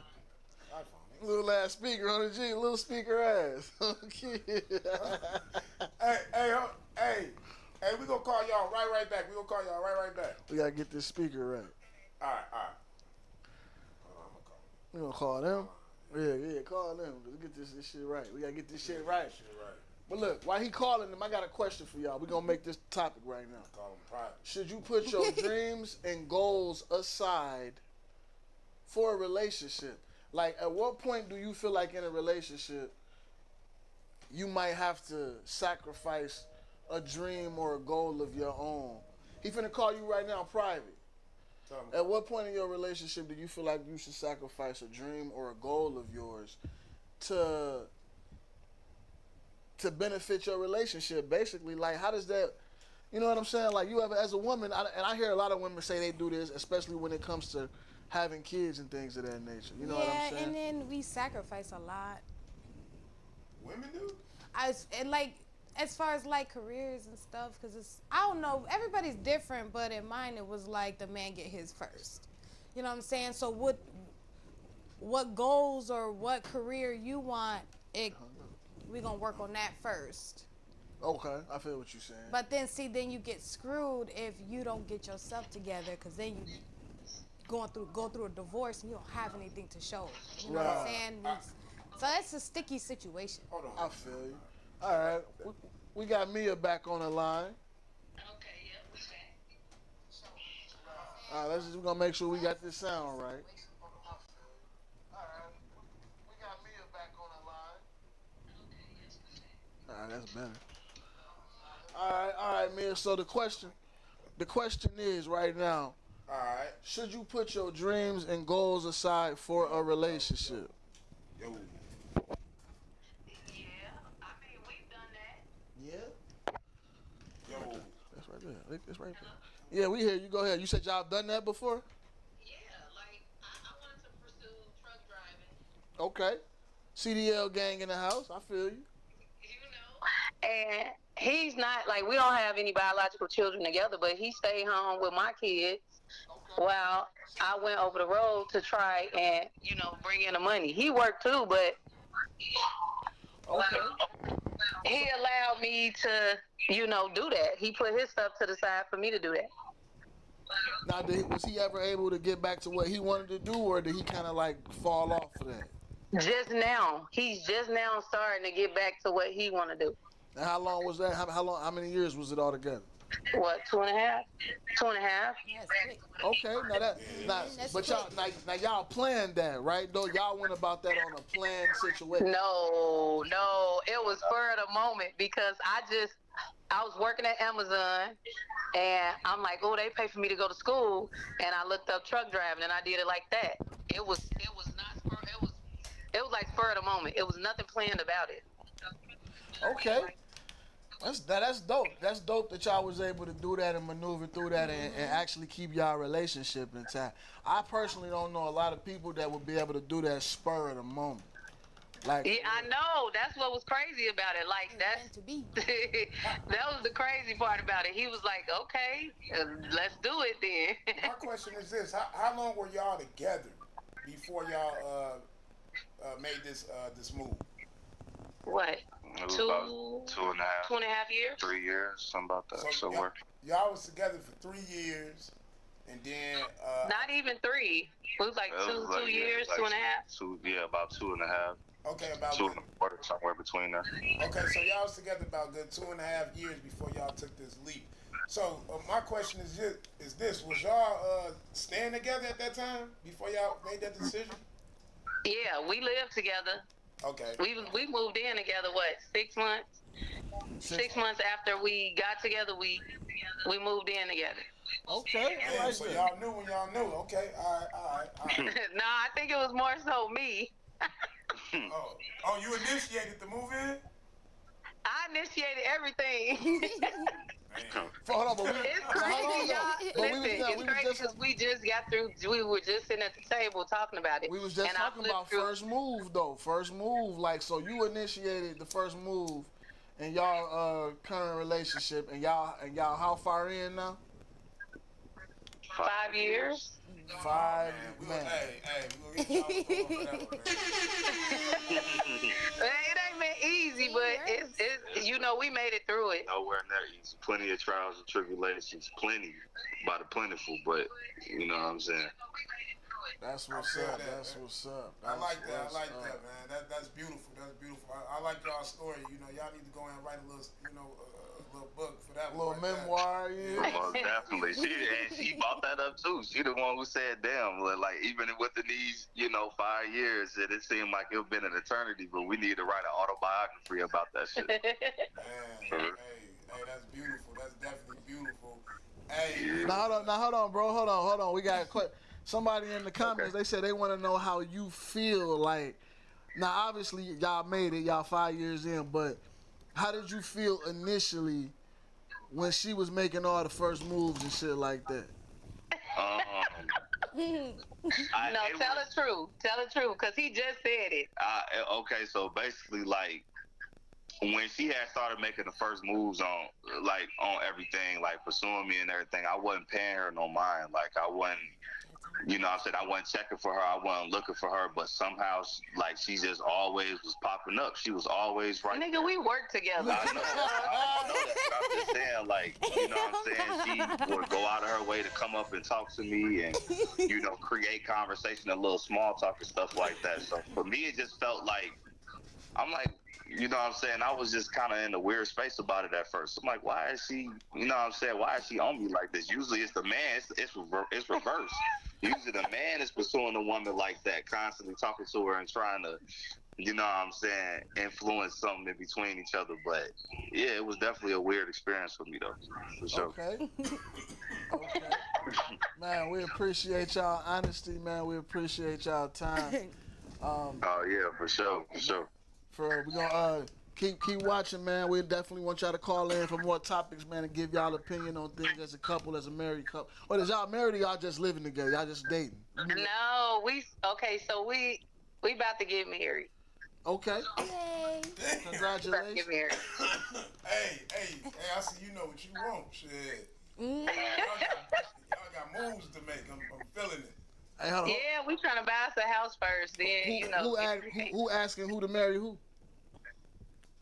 Little ass speaker on the G. Little speaker ass. Okay.
Hey, we gonna call y'all right back. We gonna call y'all right back.
We gotta get this speaker right.
All right. Hold on, I'm gonna call.
We gonna call them. Yeah, call them. Let's get this shit right. We gotta get this shit right. But look, while he calling them, I got a question for y'all. We gonna make this topic right now.
Call them private.
Should you put your dreams and goals aside for a relationship? Like, at what point do you feel like in a relationship you might have to sacrifice a dream or a goal of your own? He finna call you right now private.
Tell me.
At what point in your relationship do you feel like you should sacrifice a dream or a goal of yours to benefit your relationship? Basically, like, how does that, you know what I'm saying? Like, you ever, as a woman, and I hear a lot of women say they do this, especially when it comes to having kids and things of that nature. You know what I'm saying?
And then we sacrifice a lot.
Women do?
As far as like careers and stuff, because it's, I don't know, everybody's different, but in mine it was like the man get his first. You know what I'm saying? So what goals or what career you want, we gonna work on that first.
Okay, I feel what you're saying.
But then then you get screwed if you don't get yourself together, because then you go through a divorce and you don't have anything to show. You know what I'm saying? So that's a sticky situation.
Hold on.
I feel you. All right, we got Mia back on the line.
Okay, yeah, we back.
All right, we're gonna make sure we got this sound right. All right, that's better. All right, Mia. So the question is right now,
All right.
should you put your dreams and goals aside for a relationship?
Yo.
Yeah, I mean, we've done that.
Yeah.
Yo.
That's right there. That's right there. Yeah, we hear you. Go ahead. You said y'all done that before?
Yeah, like, I wanted to pursue truck driving.
Okay. CDL gang in the house. I feel you.
You know? And he's not, like, we don't have any biological children together, but he stayed home with my kids while I went over the road to try and, bring in the money. He worked too, but he allowed me to, do that. He put his stuff to the side for me to do that.
Now, was he ever able to get back to what he wanted to do, or did he kind of like fall off of that?
Just now. He's just now starting to get back to what he want to do.
And how long was that? How many years was it all together?
What, 2.5? 2.5?
Yes, quick.
Okay, now y'all planned that, right? Though y'all went about that on a planned situation.
No, it was spur of the moment because I was working at Amazon and I'm like, oh, they pay for me to go to school, and I looked up truck driving and I did it like that. It was like spur of the moment. It was nothing planned about it.
Okay. That's dope. That's dope that y'all was able to do that and maneuver through that and actually keep y'all relationship intact. I personally don't know a lot of people that would be able to do that spur of the moment. Like,
Yeah, I know. That's what was crazy about it. Like,
Meant to be.
that was the crazy part about it. He was like, okay, let's do it then.
My question is this: How long were y'all together before y'all made this move?
what,
It was
two,
about 2.5,
2.5 years?
3 years, something about that. So
y'all,
we're
y'all was together for 3 years, and then
Not even 3. It was like
it was
two years,
like
2.5.
about 2.5,
okay, about
2.25, somewhere between there.
okay, so y'all was together about good 2.5 years before y'all took this leap. So my question is this: was y'all staying together at that time before y'all made that decision?
Yeah, we lived together.
Okay.
We moved in together. What, 6 months? 6 months after we got together, we moved in together.
Okay, I
Damn,
like
so
that.
y'all knew when y'all knew. Okay, all right.
No, I think it was more so me.
Oh, you initiated the move in?
I initiated everything.
Hold on, but
It's crazy, y'all. Listen, it's crazy because we just got through. We were just sitting at the table talking about it.
we was just
and I
talking
flipped
about
through-
first move though. First move, like so you initiated the first move in y'all current relationship, and y'all how far in now?
5 years.
5
Man, we gonna get y'all for that one, man.
It ain't been easy, but it's we made it through it.
Nowhere near easy. Plenty of trials and tribulations, plenty by the plentiful, but you know what I'm saying.
That's what's
I feel
up.
that,
That's
man.
what's up.
I like that.
That's
I like
what's
that,
up.
man. That's beautiful. That's beautiful. I like y'all's story. You know, y'all need to go and write a little, a little book for that.
A little
one right
memoir, yeah.
Most definitely. She brought that up too. She the one who said, damn, like even within these, 5 years, it seemed like it's been an eternity, but we need to write an autobiography about that shit.
Man, hey, that's beautiful. That's definitely beautiful. Hey,
Now hold on, bro. Hold on. We got somebody in the comments. They said they want to know how you feel. Like, now obviously y'all made it. Y'all 5 years in, but how did you feel initially when she was making all the first moves and shit like that?
Tell the truth. Tell the truth, because he just said it.
Okay, so basically, like, when she had started making the first moves on everything, like pursuing me and everything, I wasn't paying her no mind. Like, I wasn't, I wasn't checking for her. I wasn't looking for her, but somehow, she just always was popping up. She was always right.
Nigga, we worked together.
I know that, but I'm just saying, she would go out of her way to come up and talk to me and, create conversation and little small talk and stuff like that. So for me, it just felt like, I was just kind of in a weird space about it at first. I'm like, why is she, why is she on me like this? Usually it's the man, it's reversed. Usually the man is pursuing a woman like that, constantly talking to her and trying to, influence something in between each other. But yeah, it was definitely a weird experience for me though, for sure.
Okay. Man, we appreciate y'all honesty, man. We appreciate y'all time.
Oh yeah, for sure.
We're gonna keep watching, man. We definitely want y'all to call in for more topics, man, and give y'all opinion on things as a couple, as a married couple. Or is y'all married or y'all just living together? Y'all just dating?
No, so we about to get married.
Okay.
Yay.
Congratulations.
Get married.
hey, I see you know what you want. Shit. Y'all got moves to make. I'm feeling it.
Hey, hold on.
Yeah, we trying to buy us a house first, then
Who asking who to marry who?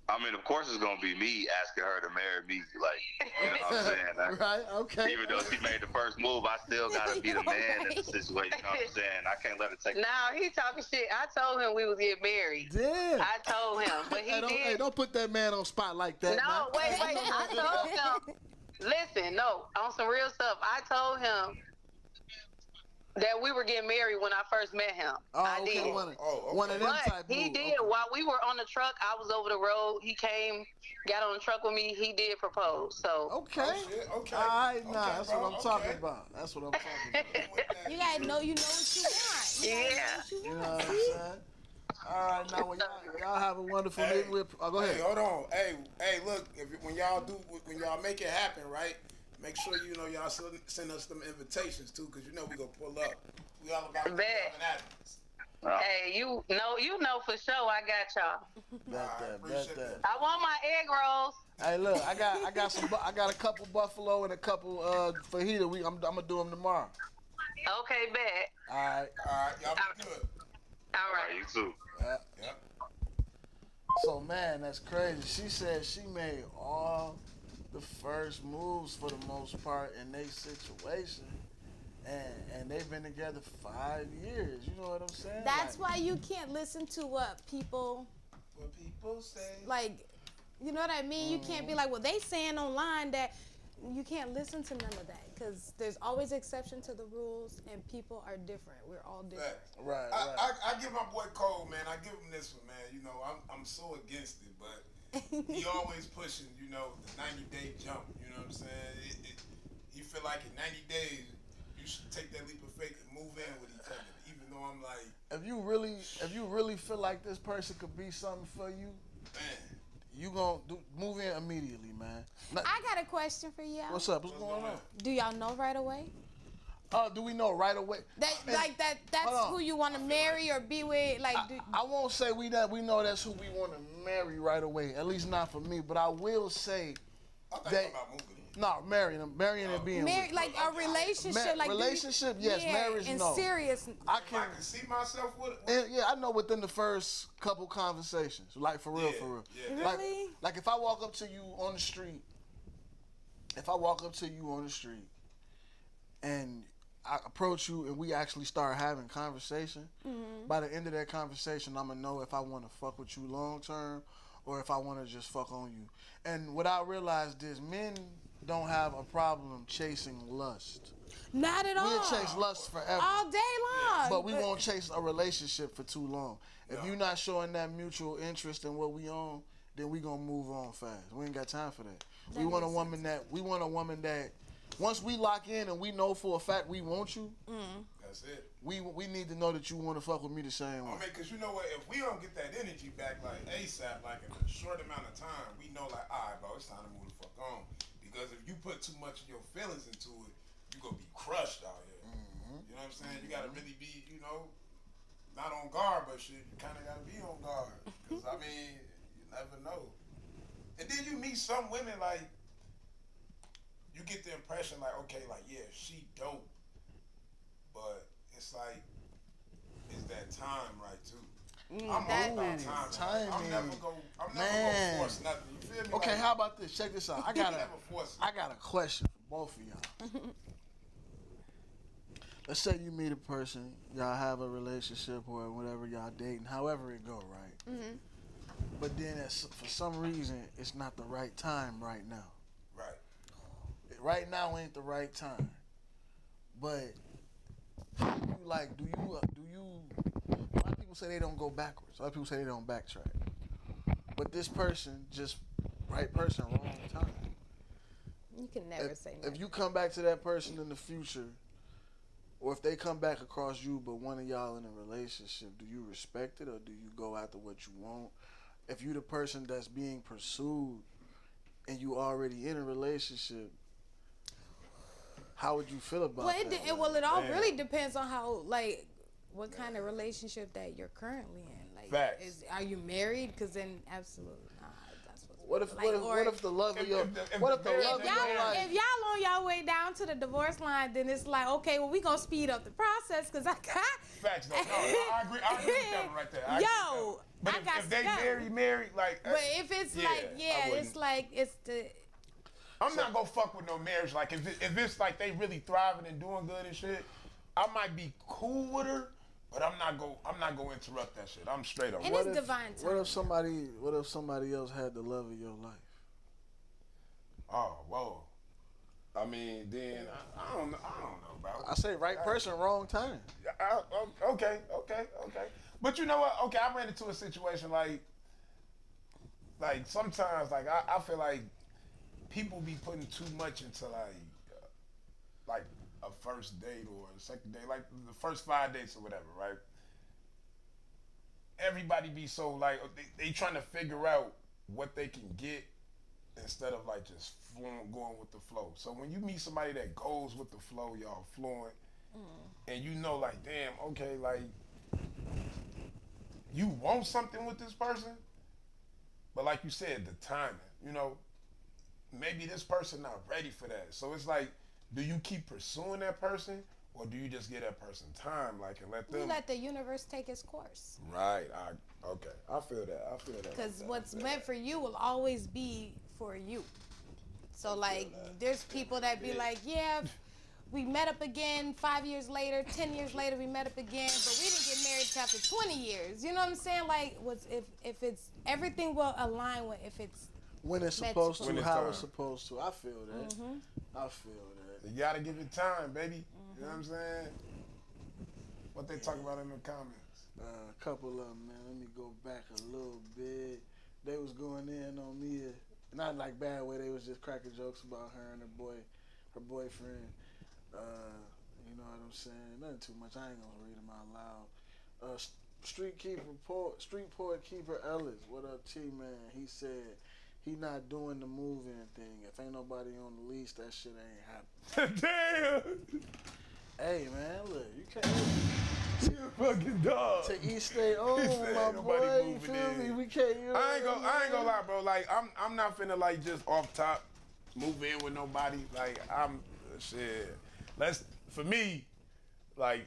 I mean, of course, it's gonna be me asking her to marry me. Like, you know what I'm saying?
Right. Okay.
Even though she made the first move, I still gotta be the man in the situation. You know what I'm saying? I can't let her take.
No, he talking shit. I told him we was getting married.
Damn.
I told him, but he did.
Hey, don't put that man on spot like that.
No,
man.
wait. I told him. Listen, no, on some real stuff. I told him that we were getting married when I first met him. I
okay.
did.
One of them
But
type
he
moves.
did.
Okay.
While we were on the truck, I was over the road. He came, got on the truck with me. He did propose. So.
Okay.
Okay.
All right, that's
bro,
what I'm talking about. That's what I'm talking about.
You gotta know. You know what you want. You
You know what I'm saying? All right, now y'all have a wonderful evening. Go ahead.
Hey, hold on. Hey, look. When y'all make it happen, right? Make sure y'all send us them invitations too, cause we gonna pull up. We all about to
Bet. Hey, you know for sure I got y'all.
Bet that.
I want my egg rolls.
Hey, look, I got a couple buffalo and a couple fajita. I'm gonna do them tomorrow.
Okay, bet.
All right.
Y'all be good.
All right.
You too.
Yeah.
Yep.
So man, that's crazy. She said she made all the first moves for the most part in their situation. And they've been together 5 years. You know what I'm saying?
That's
Like,
why you can't listen to what people
What people say.
like. You know what I mean? You can't be like, well, they saying online that you can't listen to none of that because there's always exception to the rules and people are different. We're all different.
right.
I give my boy Cole, man. I give him this one, man. You know, I'm so against it, but he always pushing, you know, the 90-day jump. You know what I'm saying? He feel like in 90 days you should take that leap of faith and move in with each other. Even though I'm like,
If you really feel like this person could be something for you,
man,
you gonna move in immediately, man.
I got a question for y'all.
What's up? What's going on?
Do y'all know right away?
Do we know right away?
That's who you want to marry or be with? Like,
I won't say we know that's who we want to marry right away. At least not for me. But I will say
I think
that
about moving in.
no, marrying and being
marry,
with.
like a relationship, like
relationship, yes.
yeah,
Marriage,
and
no.
serious.
I
If
can.
I can see myself with it.
And, yeah, I know within the first couple conversations, like for real.
Yeah.
Really?
Like if I walk up to you on the street, and I approach you and we actually start having conversation, by the end of that conversation, I'm gonna know if I want to fuck with you long term or if I want to just fuck on you. And what I realized is men don't have a problem chasing lust.
Not at all.
We'll chase lust forever.
All day long.
But we won't chase a relationship for too long. If you're not showing that mutual interest in what we own, then we gonna move on fast. We ain't got time for that. We want a woman that once we lock in and we know for a fact we want you,
That's it.
we need to know that you want to fuck with me the same way.
I mean, cause you know what? If we don't get that energy back like ASAP, like in a short amount of time, we know like, all right, bro, it's time to move the fuck on. Because if you put too much of your feelings into it, you gonna be crushed out here. You know what I'm saying? You gotta really be, you know, not on guard, but shit, you kind of gotta be on guard. Cause I mean, you never know. And then you meet some women like, you get the impression like, okay, like yeah, she dope, but it's like, is that time right too? I'm all about time.
Timing.
I'm never gonna force nothing. You feel me?
Okay,
like,
how about this? Check this out. I got
never force it.
I got a question for both of y'all. Let's say you meet a person, y'all have a relationship or whatever, y'all dating, however it go, right? But then for some reason, it's not the right time right now.
Right.
Right now ain't the right time. But do you? A lot of people say they don't go backwards. A lot of people say they don't backtrack. But this person, just right person, wrong time.
You can never say that.
If you come back to that person in the future, or if they come back across you, but one of y'all in a relationship, do you respect it or do you go after what you want? If you the person that's being pursued and you already in a relationship, how would you feel about that?
It all really depends on how, like, what kind of relationship that you're currently in. Like,
Facts.
are you married? Because then, absolutely not. That's
What if the love of your
if
what if the
the
love of your life?
If y'all on y'all way down to the divorce line, then it's like, okay, well, we gonna speed up the process because I got.
Facts though. No, I agree with that one right there. I agree with that one. But
I got
if they
stuck.
married, like.
But if it's it's like it's the.
I'm not gonna fuck with no marriage. Like if it's like they really thriving and doing good and shit, I might be cool with her, but I'm not gonna interrupt that shit. I'm straight up.
And it's divine time.
What if somebody else had the love of your life?
Oh, whoa. I mean, then I don't know about it.
I say right person, wrong time.
Okay. But you know what? Okay, I ran into a situation like sometimes like I feel like people be putting too much into like a first date or a second date, like the first 5 dates or whatever, right? Everybody be so like they trying to figure out what they can get instead of like just going with the flow. So when you meet somebody that goes with the flow, y'all flowing, and you know like, damn, okay, like you want something with this person, but like you said, the timing, you know, maybe this person not ready for that. So it's like, do you keep pursuing that person Or do you just give that person time, like, and let them?
You let the universe take its course.
Right. Okay. I feel that.
Because what's meant for you will always be for you. So, like, there's people that be like, yeah, we met up again 5 years later, 10 years later, we met up again, but we didn't get married till after 20 years. You know what I'm saying? Like, if it's, everything will align with if it's
when it's
meant
supposed to,
When it's
how
time.
it's supposed to. I feel that. I feel that.
You gotta give it time, baby. You know what I'm saying? What they talk about in the comments?
A couple of them, man. Let me go back a little bit. They was going in on me, not like bad way. They was just cracking jokes about her and her boyfriend. You know what I'm saying? Nothing too much. I ain't gonna read them out loud. Street poet Keeper Ellis. What up, T man? He said he not doing the move-in thing. If ain't nobody on the lease, that shit ain't happening.
Damn.
Hey man, look, you can't.
You a fucking dog.
To each stay own,
He said
my
ain't nobody
boy. You
moving
feel me?
in.
We can't. You know
I ain't
what
gonna lie, bro. Like I'm not finna like just off top move in with nobody. Like I'm shit. For me, like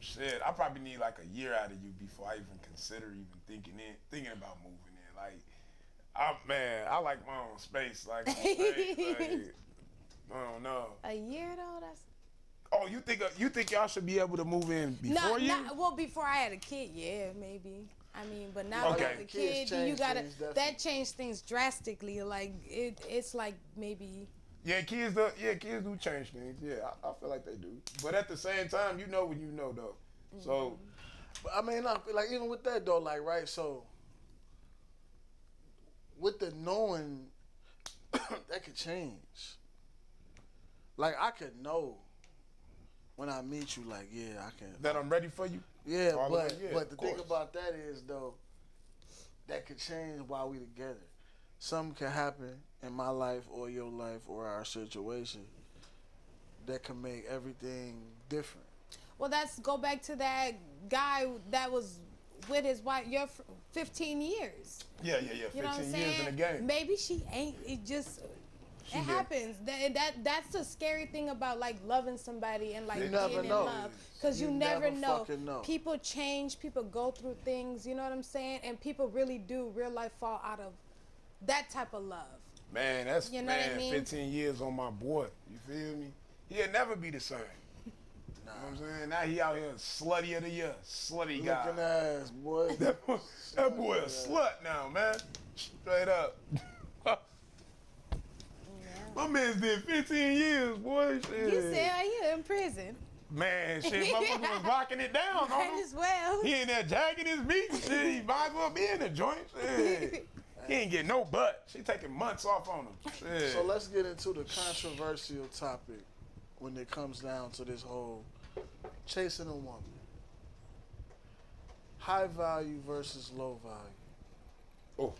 shit. I probably need like a year out of you before I even consider thinking about moving in. Like I like my own space. Like, I don't know.
a year though. That's
Oh, you think y'all should be able to move in before you?
well, before I had a kid, yeah, maybe. I mean, but now
Okay.
with the kid,
Kids
you
change
gotta
things, definitely.
that changed things drastically. Like it's like maybe.
Yeah, kids do change things. Yeah, I feel like they do. But at the same time, you know when you know though. So,
But I mean, like even with that though, like right. So with the knowing, that could change. Like I could know when I meet you, like yeah, I can.
that I'm ready for you.
Yeah,
All the way, yeah,
but the
of
thing
course.
about that is though, that could change while we together. Something can happen in my life or your life or our situation that can make everything different.
Well, go back to that guy that was with his wife. You're 15 years.
Yeah.
You know what I'm
15
saying?
years in the game.
Maybe she ain't. It just.
She
It
did.
happens. That's the scary thing about like loving somebody and like
You
being
never
in
know.
love, because you
You
never
never
know.
fucking know.
People change. People go through things. You know what I'm saying? And people really do real life fall out of that type of love.
Man, that's
You know what I mean?
15 years on my boy. You feel me? He'll never be the same. You know what I'm saying? Now he out here slutty of the year. Slutty guy.
Looking ass, boy.
That boy a slut now, man. Straight up. My man's did 15 years, boy. Shit.
You said you're in prison.
Man, shit, motherfucker was locking it down on
Might
him.
as well.
He in there jagging his meat and shit. He might as well be in the joint. Shit. He ain't getting no butt. She taking months off on him. Shit.
So let's get into the controversial topic when it comes down to this whole chasing a woman. High value versus low value.
Oh.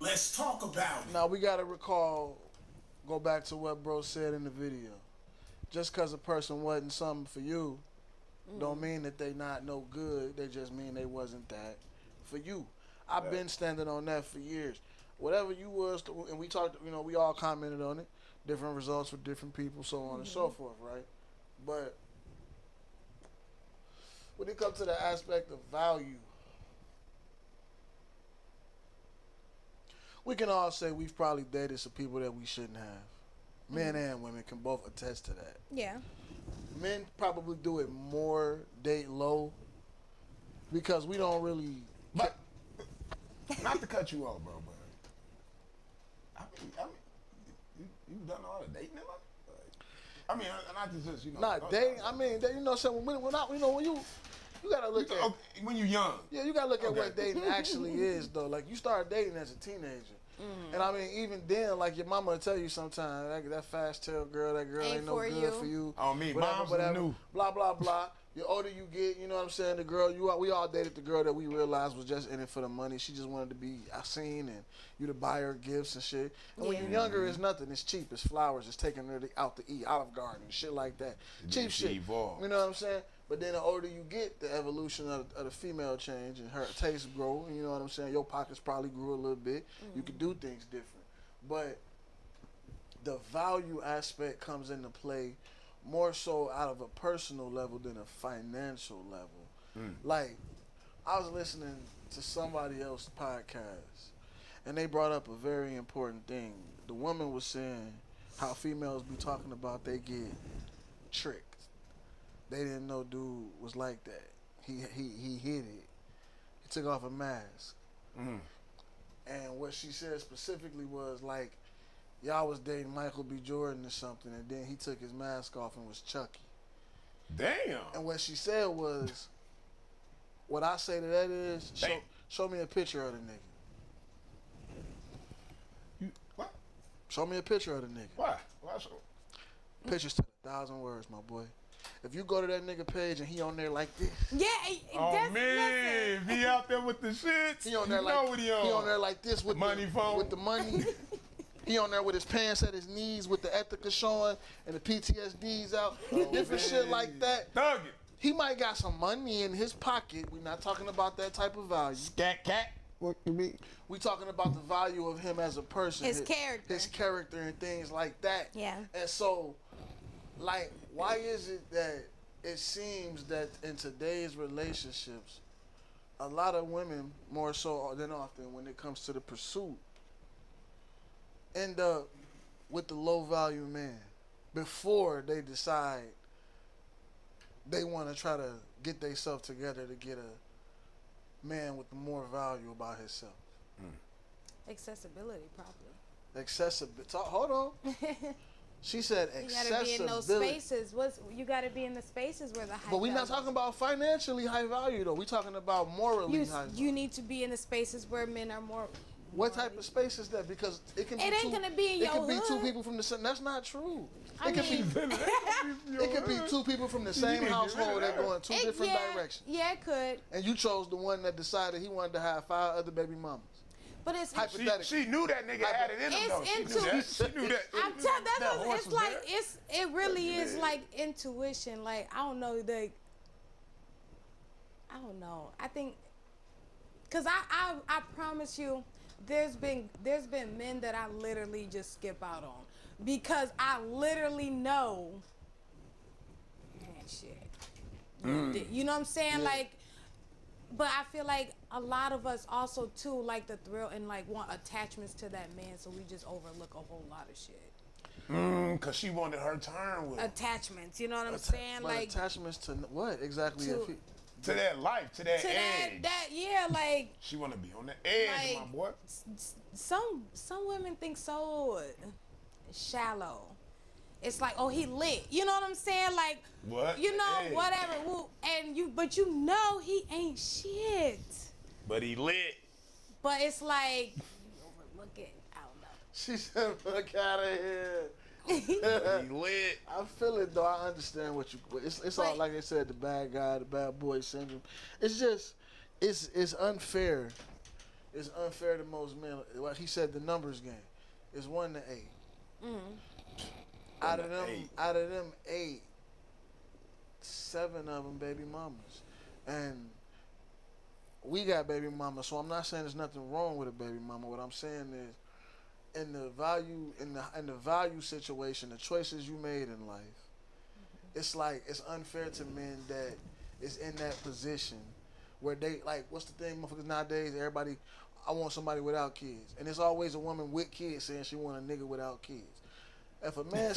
Let's talk about it.
Now we gotta go back to what bro said in the video. Just cause a person wasn't something for you, don't mean that they not no good. They just mean they wasn't that for you. I've been standing on that for years. Whatever you was, and we talked, we all commented on it. Different results for different people, so on and so forth, right? But when it comes to the aspect of value, we can all say we've probably dated some people that we shouldn't have. Men and women can both attest to that.
Yeah.
Men probably do it more, date low, because we don't really.
But, not to cut you off, bro, but I mean, you done all the dating in life? Like, I mean, not to just,
Not dating. I mean, something when you gotta look at.
Okay, when you young.
Yeah, you gotta look at
Okay.
what dating actually is, though. Like, you start dating as a teenager. And I mean, even then, like your mama will tell you sometimes, that fast tail girl, that girl ain't no
for
good
you.
for you.
Oh, me,
Whatever,
moms
whatever.
knew.
Blah, blah, blah. The older you get, you know what I'm saying, the girl, we all dated the girl that we realized was just in it for the money. She just wanted to be seen and you to buy her gifts and shit. And when you're younger, it's nothing. It's cheap. It's flowers. It's taking her out to eat, Olive Garden, shit like that. Cheap
she
shit.
evolved.
You know what I'm saying? But then the older you get, the evolution of the female change and her taste grow. You know what I'm saying? Your pockets probably grew a little bit. You could do things different. But the value aspect comes into play more so out of a personal level than a financial level. Like, I was listening to somebody else's podcast, and they brought up a very important thing. The woman was saying how females be talking about they get tricked. They didn't know dude was like that. He hid it. He took off a mask. And what she said specifically was like, y'all was dating Michael B. Jordan or something, and then he took his mask off and was Chucky.
Damn.
And what she said was, what I say to that is, show me a picture of the nigga.
What?
Show me a picture of the nigga.
Why? Why so?
Pictures tell 1,000 words, my boy. If you go to that nigga page and he on there like this,
Yeah,
Oh
that's,
man,
listen.
he out there with the shits.
he on there
you
like
know what he on.
there like this with
Money
the,
phone.
with the money. He on there with his pants at his knees with the Ethica showing and the PTSDs out, different shit like that.
Thug it.
He might got some money in his pocket. We're not talking about that type of value.
Cat cat. What you mean?
We talking about the value of him as a person.
His character.
His character and things like that.
Yeah.
And so, like, why is it that it seems that in today's relationships, a lot of women, more so than often when it comes to the pursuit, end up with the low value man before they decide they want to try to get themselves together to get a man with more value about himself.
Accessibility, probably.
Accessibility. Hold on. She said
You
accessibility.
gotta be in those spaces. You gotta be in the spaces where the high
But we're not
value-
talking about financially high value though. We're talking about morally high value.
You need to be in the spaces where men are more.
What type of space is that? Because it can be
It ain't gonna be in
it
your
could be two
hood.
people from the same. That's not true.
I
It could
mean-
be. It could be two people from the same household that go in two different directions.
Yeah, it could.
And you chose the one that decided he wanted to have 5 other baby mamas.
But it's
She knew that nigga had it in him though. She knew that. She knew that.
I'm telling
That
that's
horse
it's
was
like
there.
it really is like intuition. Like I don't know, like I don't know. I think because I promise you, there's been men that I literally just skip out on because I literally know. Man, shit. You know what I'm saying? Like. But I feel like a lot of us also too like the thrill and like want attachments to that man, so we just overlook a whole lot of shit.
Cause she wanted her turn with
Attachments, you know what I'm saying?
But
Like
attachments to what exactly?
To-
If he,
to that life, to that
to
edge.
that yeah, like
She want to be on the edge,
Like-
my boy.
some women think so shallow. It's like, oh, he lit. You know what I'm saying? Like,
What?
you know,
Hey.
whatever. Well, but you know he ain't shit.
But he lit.
But it's like, you overlook it. I don't know.
she said, "Look out of here."
He lit.
I feel it though. I understand what you. It's all
But-
like I said, the bad guy, the bad boy syndrome. It's just, it's unfair. It's unfair to most men. Like he said, the numbers game. It's 1 to 8. Out of them 8, 7 of them baby mamas, and we got baby mamas. So I'm not saying there's nothing wrong with a baby mama. What I'm saying is, in the value situation, the choices you made in life, it's like it's unfair to men that is in that position where they like what's the thing, motherfuckers nowadays? Everybody, I want somebody without kids, and it's always a woman with kids saying she want a nigga without kids. If a man,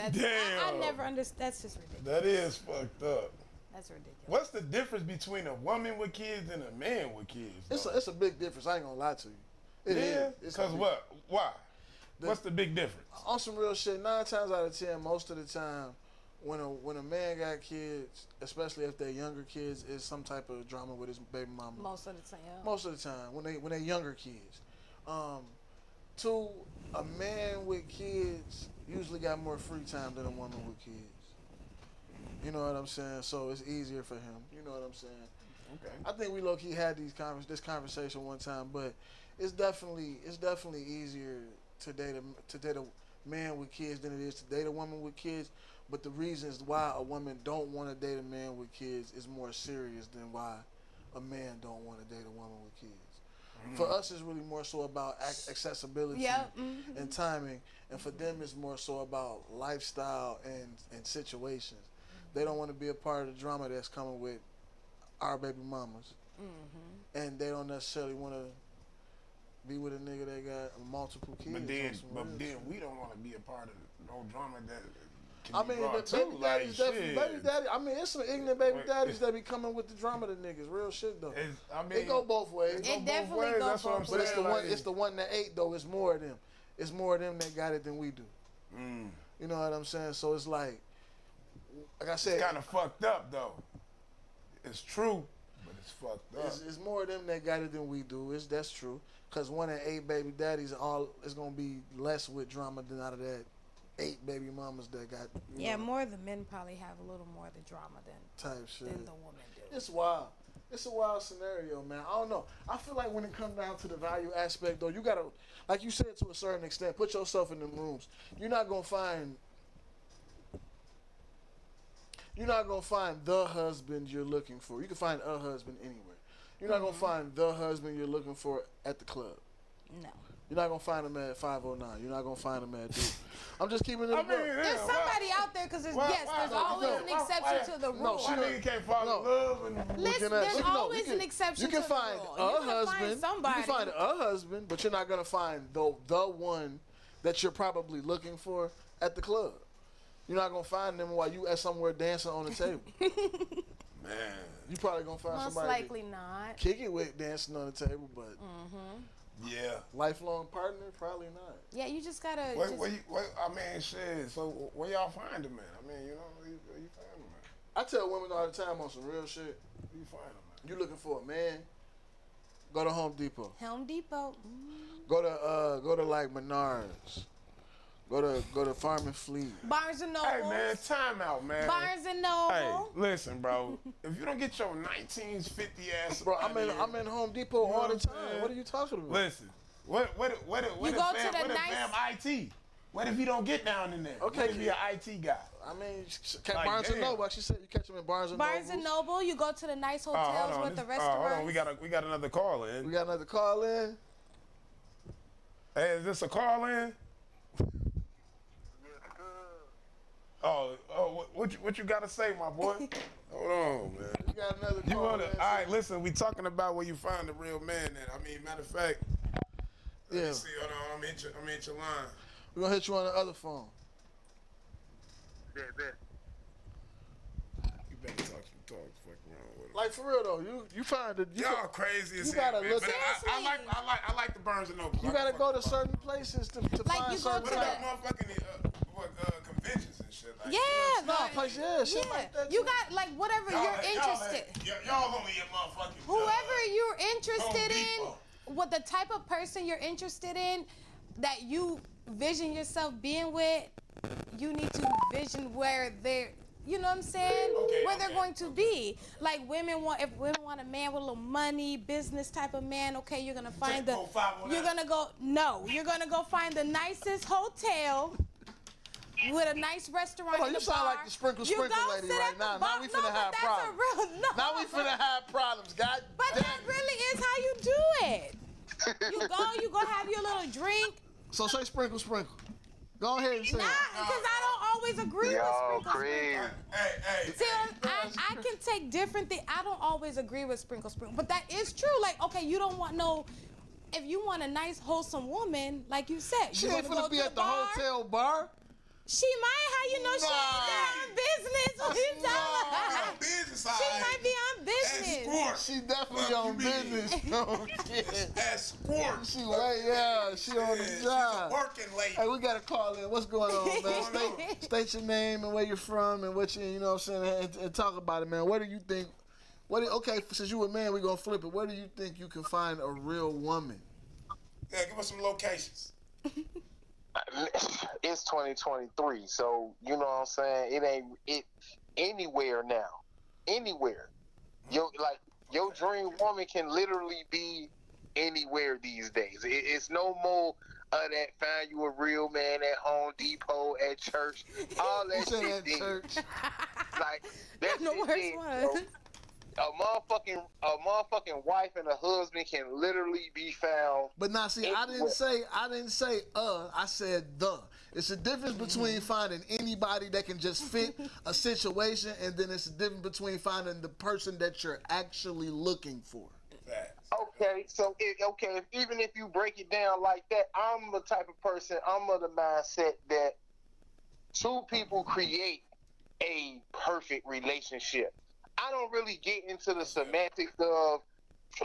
I
Damn.
never understand. That's just ridiculous.
That is fucked up.
That's ridiculous.
What's the difference between a woman with kids and a man with kids?
it's a big difference. I ain't gonna lie to you. It is.
Yeah.
It's
Cause
a big-
what? Why? What's the big difference?
On some real shit, 9 times out of 10, most of the time, when a man got kids, especially if they're younger kids, is some type of drama with his baby mama.
Most of the time. Yeah.
Most of the time, when they younger kids. Two, a man with kids usually got more free time than a woman with kids. You know what I'm saying? So it's easier for him. You know what I'm saying?
Okay.
I think we low key had this conversation one time, but it's definitely easier to date a man with kids than it is to date a woman with kids. But the reasons why a woman don't want to date a man with kids is more serious than why a man don't want to date a woman with kids. For us, it's really more so about accessibility and timing, and for them, it's more so about lifestyle and situations. They don't want to be a part of the drama that's coming with our baby mamas, and they don't necessarily want to be with a nigga that got multiple kids.
But then we don't want to be a part of no drama that.
I mean, but baby daddies definitely, baby daddy. I mean, it's some ignorant baby daddies that be coming with the drama to niggas. Real shit though. It go both ways.
It definitely go both ways.
But it's the one that ate though. It's more of them. It's more of them that got it than we do. You know what I'm saying? So it's like I said,
it's kind of fucked up though. It's true, but it's fucked up.
It's more of them that got it than we do. That's true. Cause 1 in 8 baby daddies it's gonna be less with drama than out of that 8 baby mamas that got.
Yeah, more of the men probably have a little more of the drama than the women do.
It's wild. It's a wild scenario, man. I don't know. I feel like when it comes down to the value aspect, though, you gotta, like you said, to a certain extent, put yourself in them rooms. You're not gonna find the husband you're looking for. You can find a husband anywhere. You're not gonna find the husband you're looking for at the club.
No.
You're not gonna find him at 509. You're not gonna find him at Duke. I'm just keeping it.
There's somebody out there because there's always an exception to the rule.
No, she nigga can't fall in love.
Listen, there's always an exception to the rule.
You can find a husband. You can find a husband, but you're not gonna find the one that you're probably looking for at the club. You're not gonna find them while you at somewhere dancing on the table.
Man,
you probably gonna find
most
somebody
likely not
kick it with dancing on the table, but
yeah,
lifelong partner probably not.
Yeah, you just gotta.
I mean, shit. So where y'all find them at? I mean, you know, where you find them at?
I tell women all the time on some real shit.
Where you find them at?
You looking for a man? Go to Home Depot.
Home Depot.
Go to like Menards. Go to Farm and Fleet.
Barnes and Noble.
Hey man, time out, man.
Barnes and Noble.
Hey, listen, bro. If you don't get your 1950 ass,
bro, I'm in Home Depot all the time. What are you talking about?
Listen, what
you go to the nice
IT? What if he don't get down in there?
Okay,
what if he an IT guy?
I mean, Barnes and Noble. She said you catch him in Barnes and Noble.
Barnes and Noble. You go to the nice hotels with the restaurants.
Hold on, we got another call in.
We got another call in.
Hey, is this a call in? Oh, what you got to say, my boy? Hold on, man.
You got another call.
All right, listen, we talking about where you find the real man at. I mean, matter of fact, let me see, hold on, I'm in your line.
We're going to hit you on the other phone.
Yeah, bet.
You better talk fuck around with him.
Like, for real, though, you find it.
Y'all crazy as
you
hell,
gotta
man.
look
But I like the Barnes and Noble.
You got to go to certain places to find certain
What about motherfucking conventions and shit like
shit like that.
You got like whatever you're interested.
Y'all only a motherfucking.
Whoever you're interested in, what the type of person you're interested in, that you vision yourself being with, you need to vision where they're. You know what I'm saying? Where they're going to be. Like if women want a man with a little money, business type of man, okay, you're gonna find you're gonna go find the nicest hotel with a nice restaurant.
Oh, you sound like the sprinkle lady right now. Now we finna have problems. Now we finna have problems, God.
But that really is how you do it. You go have your little drink.
So say sprinkle. Go ahead and say it.
Because I don't always agree with sprinkle.
Hey.
See, I can take different things. I don't always agree with sprinkle. But that is true. Like, okay, you don't want if you want a nice, wholesome woman, like you said.
She ain't finna be at the hotel bar.
She might. How you know she ain't there on business? What you talking about? She might be on business.
She definitely on business.
At sports.
She on the job.
She's a working lady.
Hey, we got a call in. What's going on, man? State your name and where you're from and what you know what I'm saying, and talk about it, man. What do you think? Okay, since you a man, we're gonna flip it. Where do you think you can find a real woman?
Yeah, give us some locations.
It's 2023, so you know what I'm saying. It anywhere now, anywhere. Your dream woman can literally be anywhere these days. It's no more that find you a real man at Home Depot, at church, all that shit.
At church.
Like that's
the worst one.
a motherfucking wife and a husband can literally be found.
But now, see, I didn't say I said the. It's a difference between finding anybody that can just fit a situation, and then it's a difference between finding the person that you're actually looking for.
Okay, so even if you break it down like that, I'm the type of person, I'm of the mindset that two people create a perfect relationship. I don't really get into the semantics of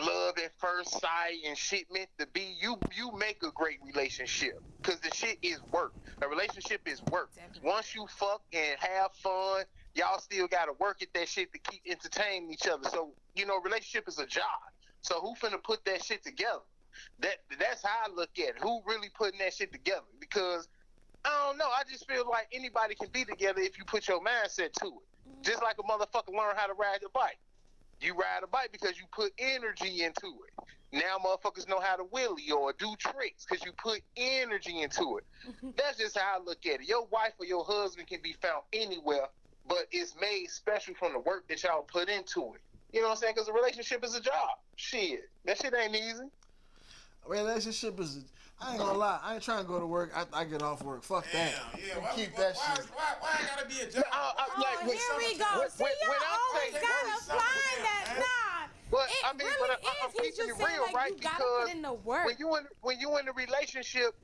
love at first sight and shit meant to be. You make a great relationship because the shit is work. A relationship is work. Once you fuck and have fun, y'all still got to work at that shit to keep entertaining each other. So, relationship is a job. So who finna put that shit together? That's how I look at it. Who really putting that shit together? Because I don't know. I just feel like anybody can be together if you put your mindset to it. Just like a motherfucker learn how to ride a bike. You ride a bike because you put energy into it. Now motherfuckers know how to wheelie or do tricks because you put energy into it. That's just how I look at it. Your wife or your husband can be found anywhere, but it's made special from the work that y'all put into it. You know what I'm saying? Because a relationship is a job. Shit. That shit ain't easy.
A relationship is I ain't gonna lie. I ain't trying to go to work. I get off work. Fuck that.
Yeah,
Keep that shit.
Why I gotta be a job?
Here we go. See, y'all always gotta find that. Nah.
But
I'm
keeping it real,
like,
right?
you gotta
Because
put in the work.
when you in a relationship,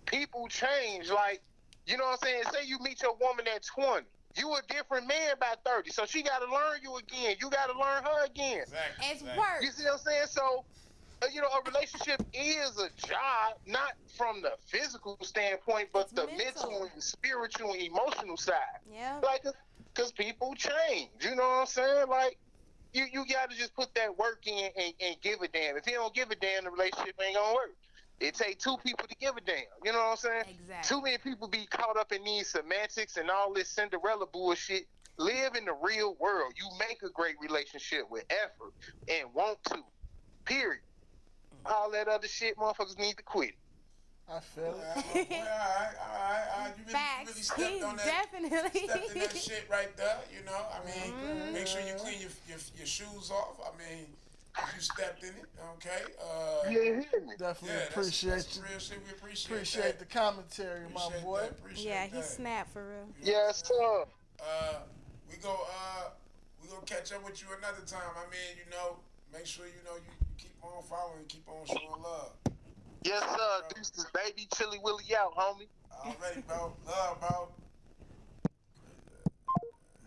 people change. Like, you know what I'm saying? Say you meet your woman at 20. You a different man by 30. So she got to learn you again. You got to learn her again.
Exactly.
It's work.
You see what I'm saying? So, a relationship is a job, not from the physical standpoint, but
It's
the
mental
and spiritual and emotional side.
Yeah.
Like, because people change. You know what I'm saying? Like, you got to just put that work in and give a damn. If you don't give a damn, the relationship ain't going to work. It take two people to give a damn. You know what I'm saying?
Exactly.
Too many people be caught up in these semantics and all this Cinderella bullshit. Live in the real world. You make a great relationship with effort and want to. Period. All that other shit, motherfuckers need to quit.
I feel it.
All right. You really stepped on that.
Definitely.
Stepped in that shit right there. I mean, make sure you clean your shoes off. I mean, you stepped in it, okay?
Definitely appreciate
that's
you.
Real shit. We
Appreciate the commentary, my boy.
Yeah, he snapped for real.
Yes, sir.
We go catch up with you another time. I mean, make sure you keep on following, keep on showing love.
Yes, sir. Deuces, baby. Chili Willie out, homie.
Already, bro. Love, bro.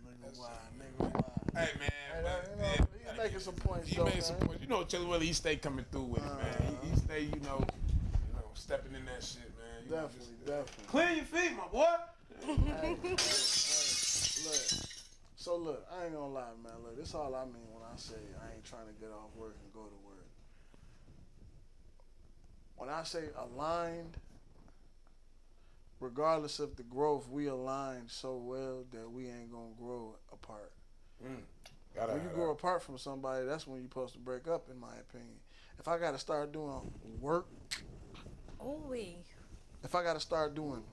Nigga, why?
Hey, man.
He's making some points,
He made some points. Chili Willie, he stay coming through with it, man. He stay, stepping in that shit, man.
Definitely.
Clear your feet, my boy.
Look, I ain't gonna lie, man. Look, this all I mean when I say I ain't trying to get off work and go to work. When I say aligned, regardless of the growth, we aligned so well that we ain't gonna grow apart. When you grow apart from somebody, that's when you're supposed to break up, in my opinion. If I gotta start doing work, if I gotta start doing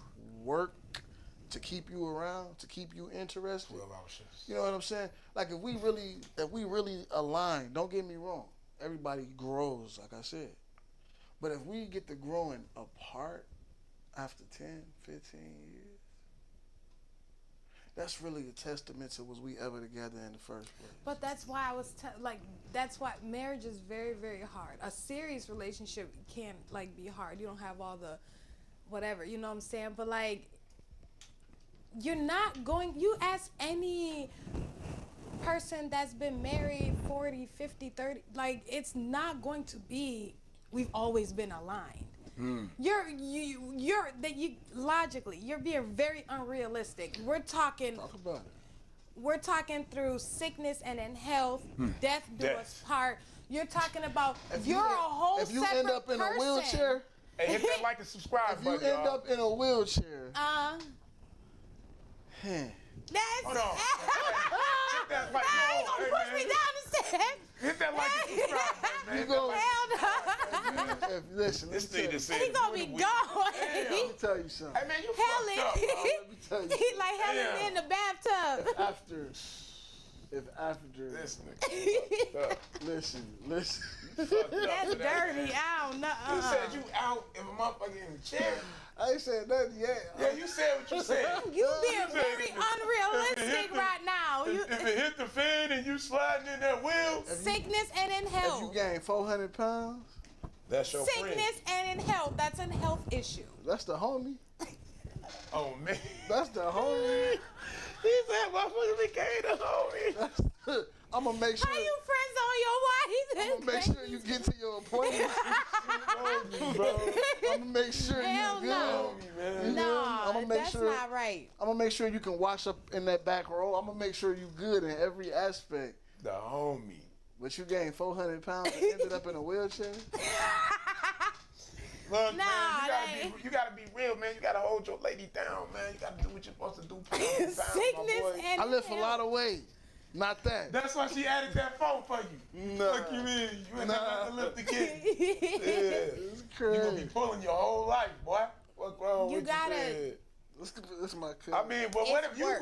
work to keep you around, to keep you interested,
12-hour shifts.
you know what I'm saying? Like if we really align, don't get me wrong, everybody grows, like I said. But if we get to growing apart after 10, 15 years, that's really a testament to was we ever together in the first place.
But that's why that's why marriage is very, very hard. A serious relationship can be hard. You don't have all the whatever, you know what I'm saying? But you ask any person that's been married 40, 50, 30, it's not going to be we've always been aligned. Logically, you're being very unrealistic.
Talk about it.
We're talking through sickness and in health, death do us part. You're talking about you're a whole separate person.
If you end up in a wheelchair,
hey, hit that like and subscribe button,
if you end up in a wheelchair,
Hold
on. Hit that like.
Hey, you gonna push me down the steps?
Hit that like and subscribe button, man.
You gonna,
Hell no.
listen,
This thing just said
He gonna be gone.
let me tell you something.
Hey, man, you fucked up, bro.
Let me tell you
He like Helen in the bathtub.
if after
This nigga fucked up.
listen.
Fucked up
That's
for that,
dirty.
man.
I don't know.
You said you out if a motherfucker in the chair.
I ain't said nothing yet.
Yeah, you said what you said.
You being
said
very
it.
unrealistic right now. You,
If it hit the fan and you sliding in that wheel,
sickness and in
If you
health.
gain 400 pounds,
that's your friend.
Sickness and in health. That's a health issue.
that's the homie.
Oh man.
That's the homie.
He said motherfucker became the homie.
I'm gonna make sure.
How you friends on your wife?
I'm gonna make sure you get to your appointment. I'm gonna make sure
Hell
you
no.
good. I'm
Nah,
gonna make
that's
sure.
not right.
I'm gonna make sure you can wash up in that back row. I'm gonna make sure you good in every aspect.
The homie.
But you gained 400 pounds and ended up in a wheelchair.
Look,
Nah,
man, you gotta be real, man. You gotta hold your lady down, man. You gotta do what you're supposed to do. Pound for pound, my
Sickness
boy.
and
I lift a
health.
lot of weight. Not that.
That's why she added that phone for you.
Nah.
Fuck you in. You ain't got nothing to lift the kid.
It's
Yeah. You gonna be
crazy.
pulling your whole life, boy. What's wrong
You
with
gotta-
you? Man?
This is my kid.
I mean, but what
It's
if you
work.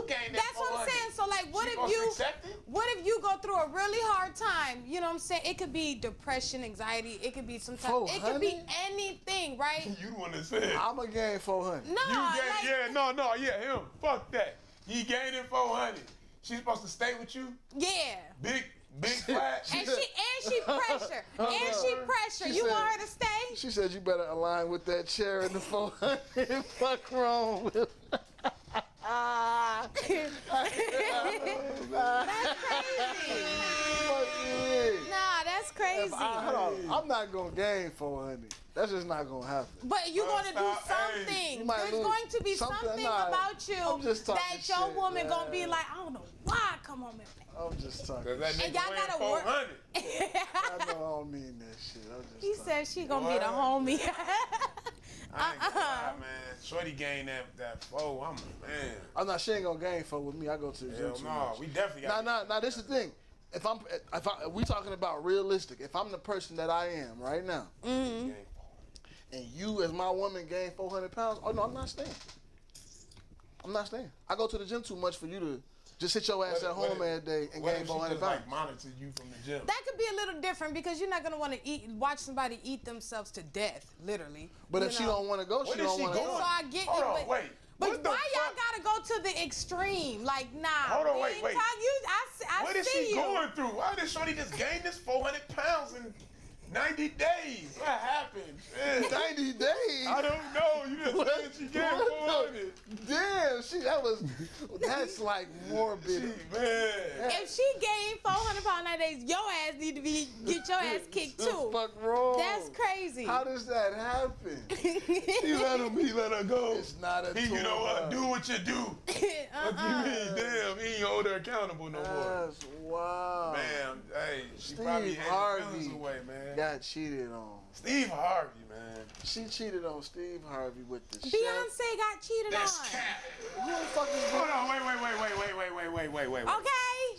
gained that
That's what I'm
400?
saying. So like, what
She
if
supposed to
you?
accept it?
What if you go through a really hard time? You know what I'm saying? It could be depression, anxiety. It could be some type. It could be
400?
anything, right?
You the one that said.
I'm gonna gain 400.
No,
You
like,
him. Fuck that. He gained it 400. She's supposed to stay with you?
yeah.
Big flat.
And she pressure. And she pressure.
She
You
said-
want her to stay?
She said you better align with that chair in the 400. Fuck wrong with.
That's crazy.
Fuck you mean?
Nah, that's crazy.
Hold on. I'm not gonna gain 400. That's just not gonna happen.
But you're gonna do
stop. Hey,
something.
you might
There's
lose
going to be
something.
something
Nah,
about you
I'm just talking
that your
shit,
woman gonna be
man.
like, I don't know why I come home and
I'm just talking.
Cause that
And
nigga
y'all
weighing
gotta work.
400.
I know I don't mean that shit. I'm just
He
talking.
said she gonna be the
What?
homie.
I ain't gonna lie, man. Shorty gained that 4. I'm a man.
I'm not. She ain't gonna gain 4 with me. I go to the gym
Hell
too
no.
much.
We definitely got
Nah. This is the thing. If we talking about realistic, if I'm the person that I am right now,
Mm-hmm.
and you as my woman gain 400 pounds, oh no, I'm not staying. I'm not staying. I go to the gym too much for you to just sit your ass at home every day and
What
gain
if she
400
just
pounds.
like monitor you from the gym?
That could be a little different because you're not gonna want to watch somebody eat themselves to death, literally.
But
You
if she
know?
don't want to go,
What
she
is
don't
she
want to
going?
So
go.
I get
Hold
you,
on,
but,
wait.
but
What the
why y'all
fuck?
gotta go to the extreme? Like, nah.
Hold on,
we
wait,
ain't
wait.
talk- I
What is
see
she
you.
going through? Why did Shorty just gain this 400 pounds in 90 days? What happened? Man,
90 days.
I don't know. You just said she gained
What
400.
Damn, that's like morbid.
Man.
If she gained 400 pounds nowadays, your ass need to get your ass kicked
The
too.
fuck wrong?
That's crazy.
How does that happen?
He let her go.
It's not a
You know what? Do what you do. What you mean? Damn, he ain't hold her accountable no more.
That's wow.
Man, hey, she probably
Steve
had her feelings
Harvey
away, man.
got cheated on.
Steve Harvey, man.
She cheated on Steve Harvey with the chef.
Beyonce got cheated
That's
on.
cat.
Who the fuck is
Hold on, wait.
Okay.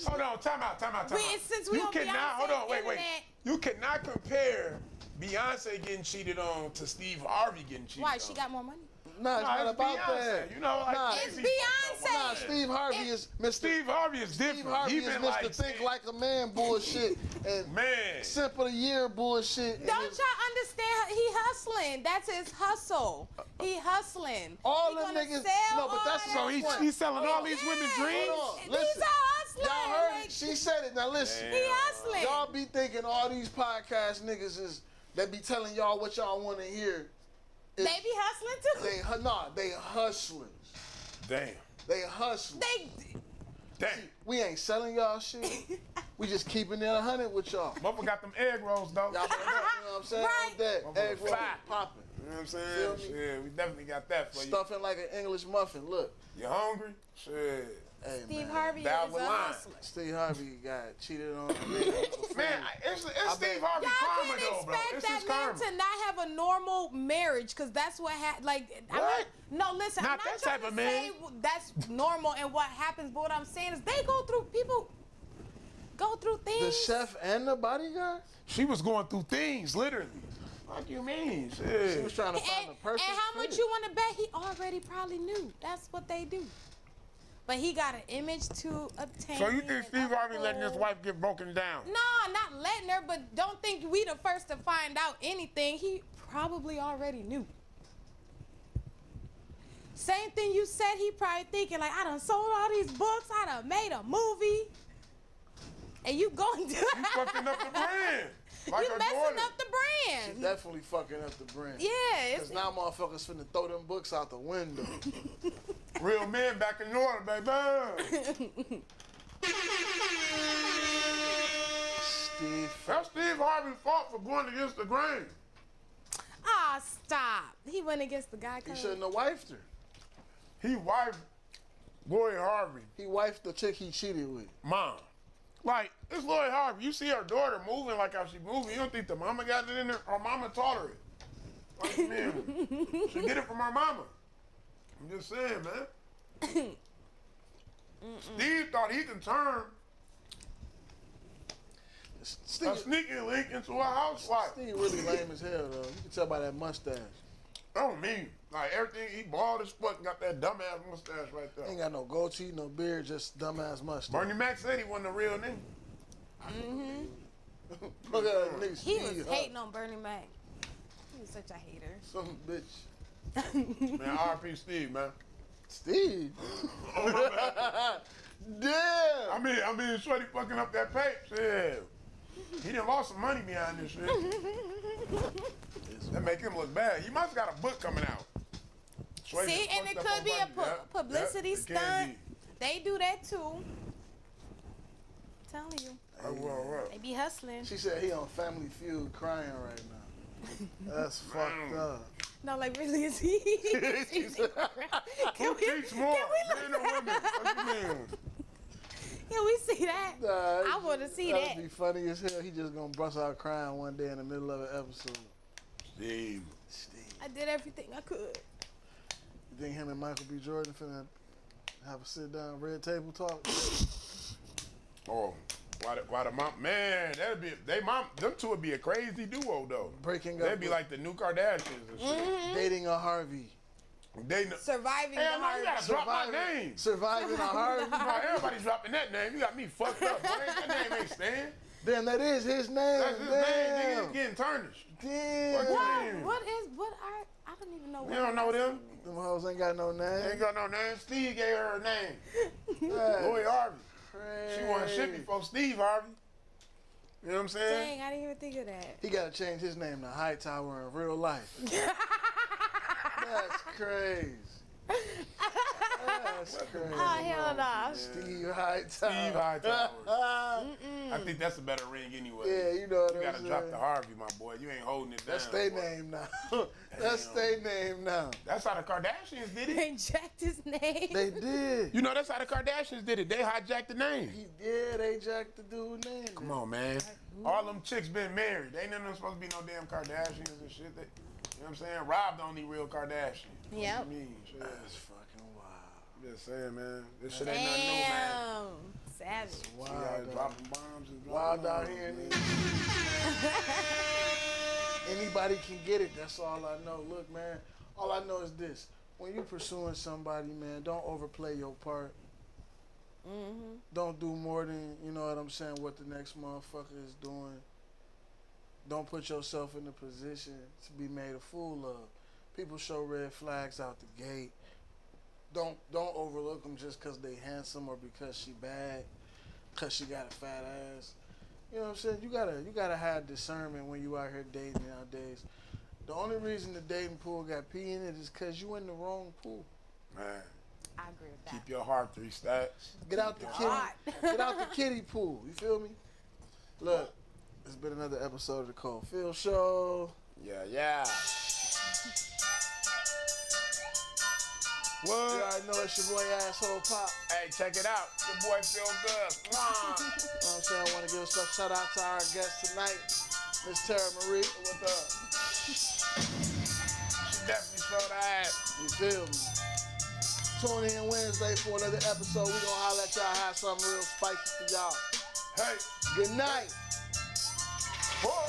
Hold on, time out.
Since we
You
on
cannot,
Beyonce's
hold on, wait.
internet-
You cannot compare Beyonce getting cheated on to Steve Harvey getting cheated on.
Why? She got more money.
Nah, it's not
it's
about
Beyonce.
that.
You know, like,
Nah,
It's
crazy
Beyonce.
Nah, Steve Harvey is Mr.
Steve Harvey is different.
Steve Harvey
He
is
been
Mr.
like
Think
saying-
Like a Man bullshit and
Man.
Simple the Year bullshit. and
Don't
his-
y'all understand? He hustling. That's his hustle. He hustling.
All
He
them
gonna
niggas-
sell
no, but that's-
all
so
that
He's selling all these women's
Yeah.
dreams?
Hold on,
These
listen.
are hustlers.
Y'all heard
Like,
it. She said it. Now listen.
he hustling.
Y'all be thinking all these podcast niggas is that be telling y'all what y'all want to hear.
They be hustling too.
They hustling.
Damn.
They hustling.
Damn.
We ain't selling y'all shit. We just keeping it 100 with y'all.
Motherfucker got them egg rolls, though.
Y'all know what I'm saying?
Right.
On that.
Motherfucker
Egg roll
fat.
popping.
You know what I'm
Feel
saying?
me?
Shit, we definitely got that for
Stuffing like an English muffin. Look.
you. You hungry? Shit.
Hey,
Steve
man.
Harvey
That
is
was
a
line.
hustler.
Steve Harvey got cheated on.
Man, it's Steve Harvey
Y'all
karma,
can't
though, bro.
expect
It's
that
his
man
karma.
to not have a normal marriage, because that's what happened. Like,
What?
No, listen.
Not
I'm not
that
trying
type of
to
man.
say that's normal and what happens, but what I'm saying is they go through, people go through things.
The chef and the bodyguard?
She was going through things, literally. What do you mean?
She
Shit.
was trying to find
and
the person.
how much you want to bet he already probably knew. That's what they do. but he got an image to obtain.
So you think Steve Harvey letting his wife get broken down?
No, not letting her, but don't think we the first to find out anything. He probably already knew. Same thing you said, he probably thinking like, I done sold all these books, I done made a movie. And you going to...
You fucking up the brand. Like
you messing up the brand.
She's definitely fucking up the brand.
Yeah.
Because now motherfuckers finna throw them books out the window.
Real men back in order, baby. That's Steve Harvey's fault for going against the grain.
Ah, stop. He went against the guy.
He shouldn't have wifed her.
He wifed Lloyd Harvey.
He wifed the chick he cheated with.
Mom. Like, it's Lloyd Harvey. You see her daughter moving like how she moving. You don't think the mama got it in there? Her mama taught her it. Like, man, she get it from her mama. I'm just saying, man. Steve thought he can turn a sneaky link into a housewife.
Steve really lame as hell, though. You can tell by that mustache.
I don't mean, like, everything, he bald as fuck and got that dumbass mustache right there.
Ain't got no goatee, no beard, just dumbass mustache.
Bernie Mac said he wasn't a real nigga.
Look at that nigga.
He was
Steve,
hating on Bernie Mac. He was such a hater.
Some bitch.
Man, R.P. Steve, man.
Steve? Damn!
I mean, Shorty fucking up that pape. Shit. He done lost some money behind this shit. That make him look bad. He must got a book coming out. Shorty
See, and it could be a publicity stunt. They do that too. I'm telling you. They be hustling.
She said he on Family Feud crying right now. That's fucked up.
No, like really, is he?
Who cheats more, men or women? What you mean?
Can we see that?
Nah,
I want to see that.
That'd be funny as hell. He just gonna bust out crying one day in the middle of an episode.
Steve.
I did everything I could.
You think him and Michael B. Jordan finna have a sit down red table talk?
Oh, why the mom? Man, that'd be them two would be a crazy duo though.
Breaking up.
They'd be like the new Kardashians and shit.
Dating a Harvey.
Surviving the
Hell no, you
Harvey.
gotta drop my name.
Surviving a Harvey.
Bro, everybody's dropping that name. You got me fucked up, boy. That name ain't Stan.
Damn, that is his name.
That's his
Damn.
name. Nigga, it's getting tarnished.
Damn.
I don't even know.
You don't know them?
Them hoes ain't got no name.
Ain't got no name. Steve gave her a name.
That's
Lloyd Harvey.
crazy.
She wasn't shit before Steve Harvey. You know what I'm saying?
Dang, I didn't even think of that.
He gotta change his name to Hightower in real life. That's crazy. That's crazy.
Oh, hell no.
Steve Hightower.
Steve Hightower. I think that's a better ring anyway.
Yeah, you know what
You
I'm
gotta
saying.
drop the Harvey, my boy. You ain't holding it down.
That's their
boy.
name now. That's their name now.
That's how the Kardashians did it.
They jacked his name.
They did.
You know, that's how the Kardashians did it. They hijacked the name.
They jacked the dude's name.
Come on, man. All them chicks been married. Ain't none of them supposed to be no damn Kardashians and shit. You know what I'm saying? Rob the only real Kardashian.
Yep.
What you mean? Shit.
That's fucking wild.
Just saying, man. This shit ain't nothing new, man.
Savage.
She out dropping bombs and
Wild out here in these. Anybody can get it. That's all I know. Look, man. All I know is this: when you pursuing somebody, man, don't overplay your part. Don't do more than, you know what I'm saying, what the next motherfucker is doing. Don't put yourself in a position to be made a fool of. People show red flags out the gate. Don't overlook them just because they handsome or because she bad, because she got a fat ass. You know what I'm saying? You gotta have discernment when you out here dating nowadays. The only reason the dating pool got pee in it is because you in the wrong pool.
Man.
I agree with that.
Keep your heart 3 stacks.
Get out the kitty. Get out the kiddie pool. You feel me? Look, it's been another episode of the Cold Phil Show.
Yeah. What?
You already know it's your boy Asshole Pop.
Hey, check it out. Your boy feel good.
You know what I'm saying? I want to give a special shout out to our guest tonight, Miss Tara Marie.
What up? She definitely showed her ass.
You feel me? Tune in Wednesday for another episode. We gonna holler at y'all, have something real spicy for y'all.
Hey.
Good night.
Whoa.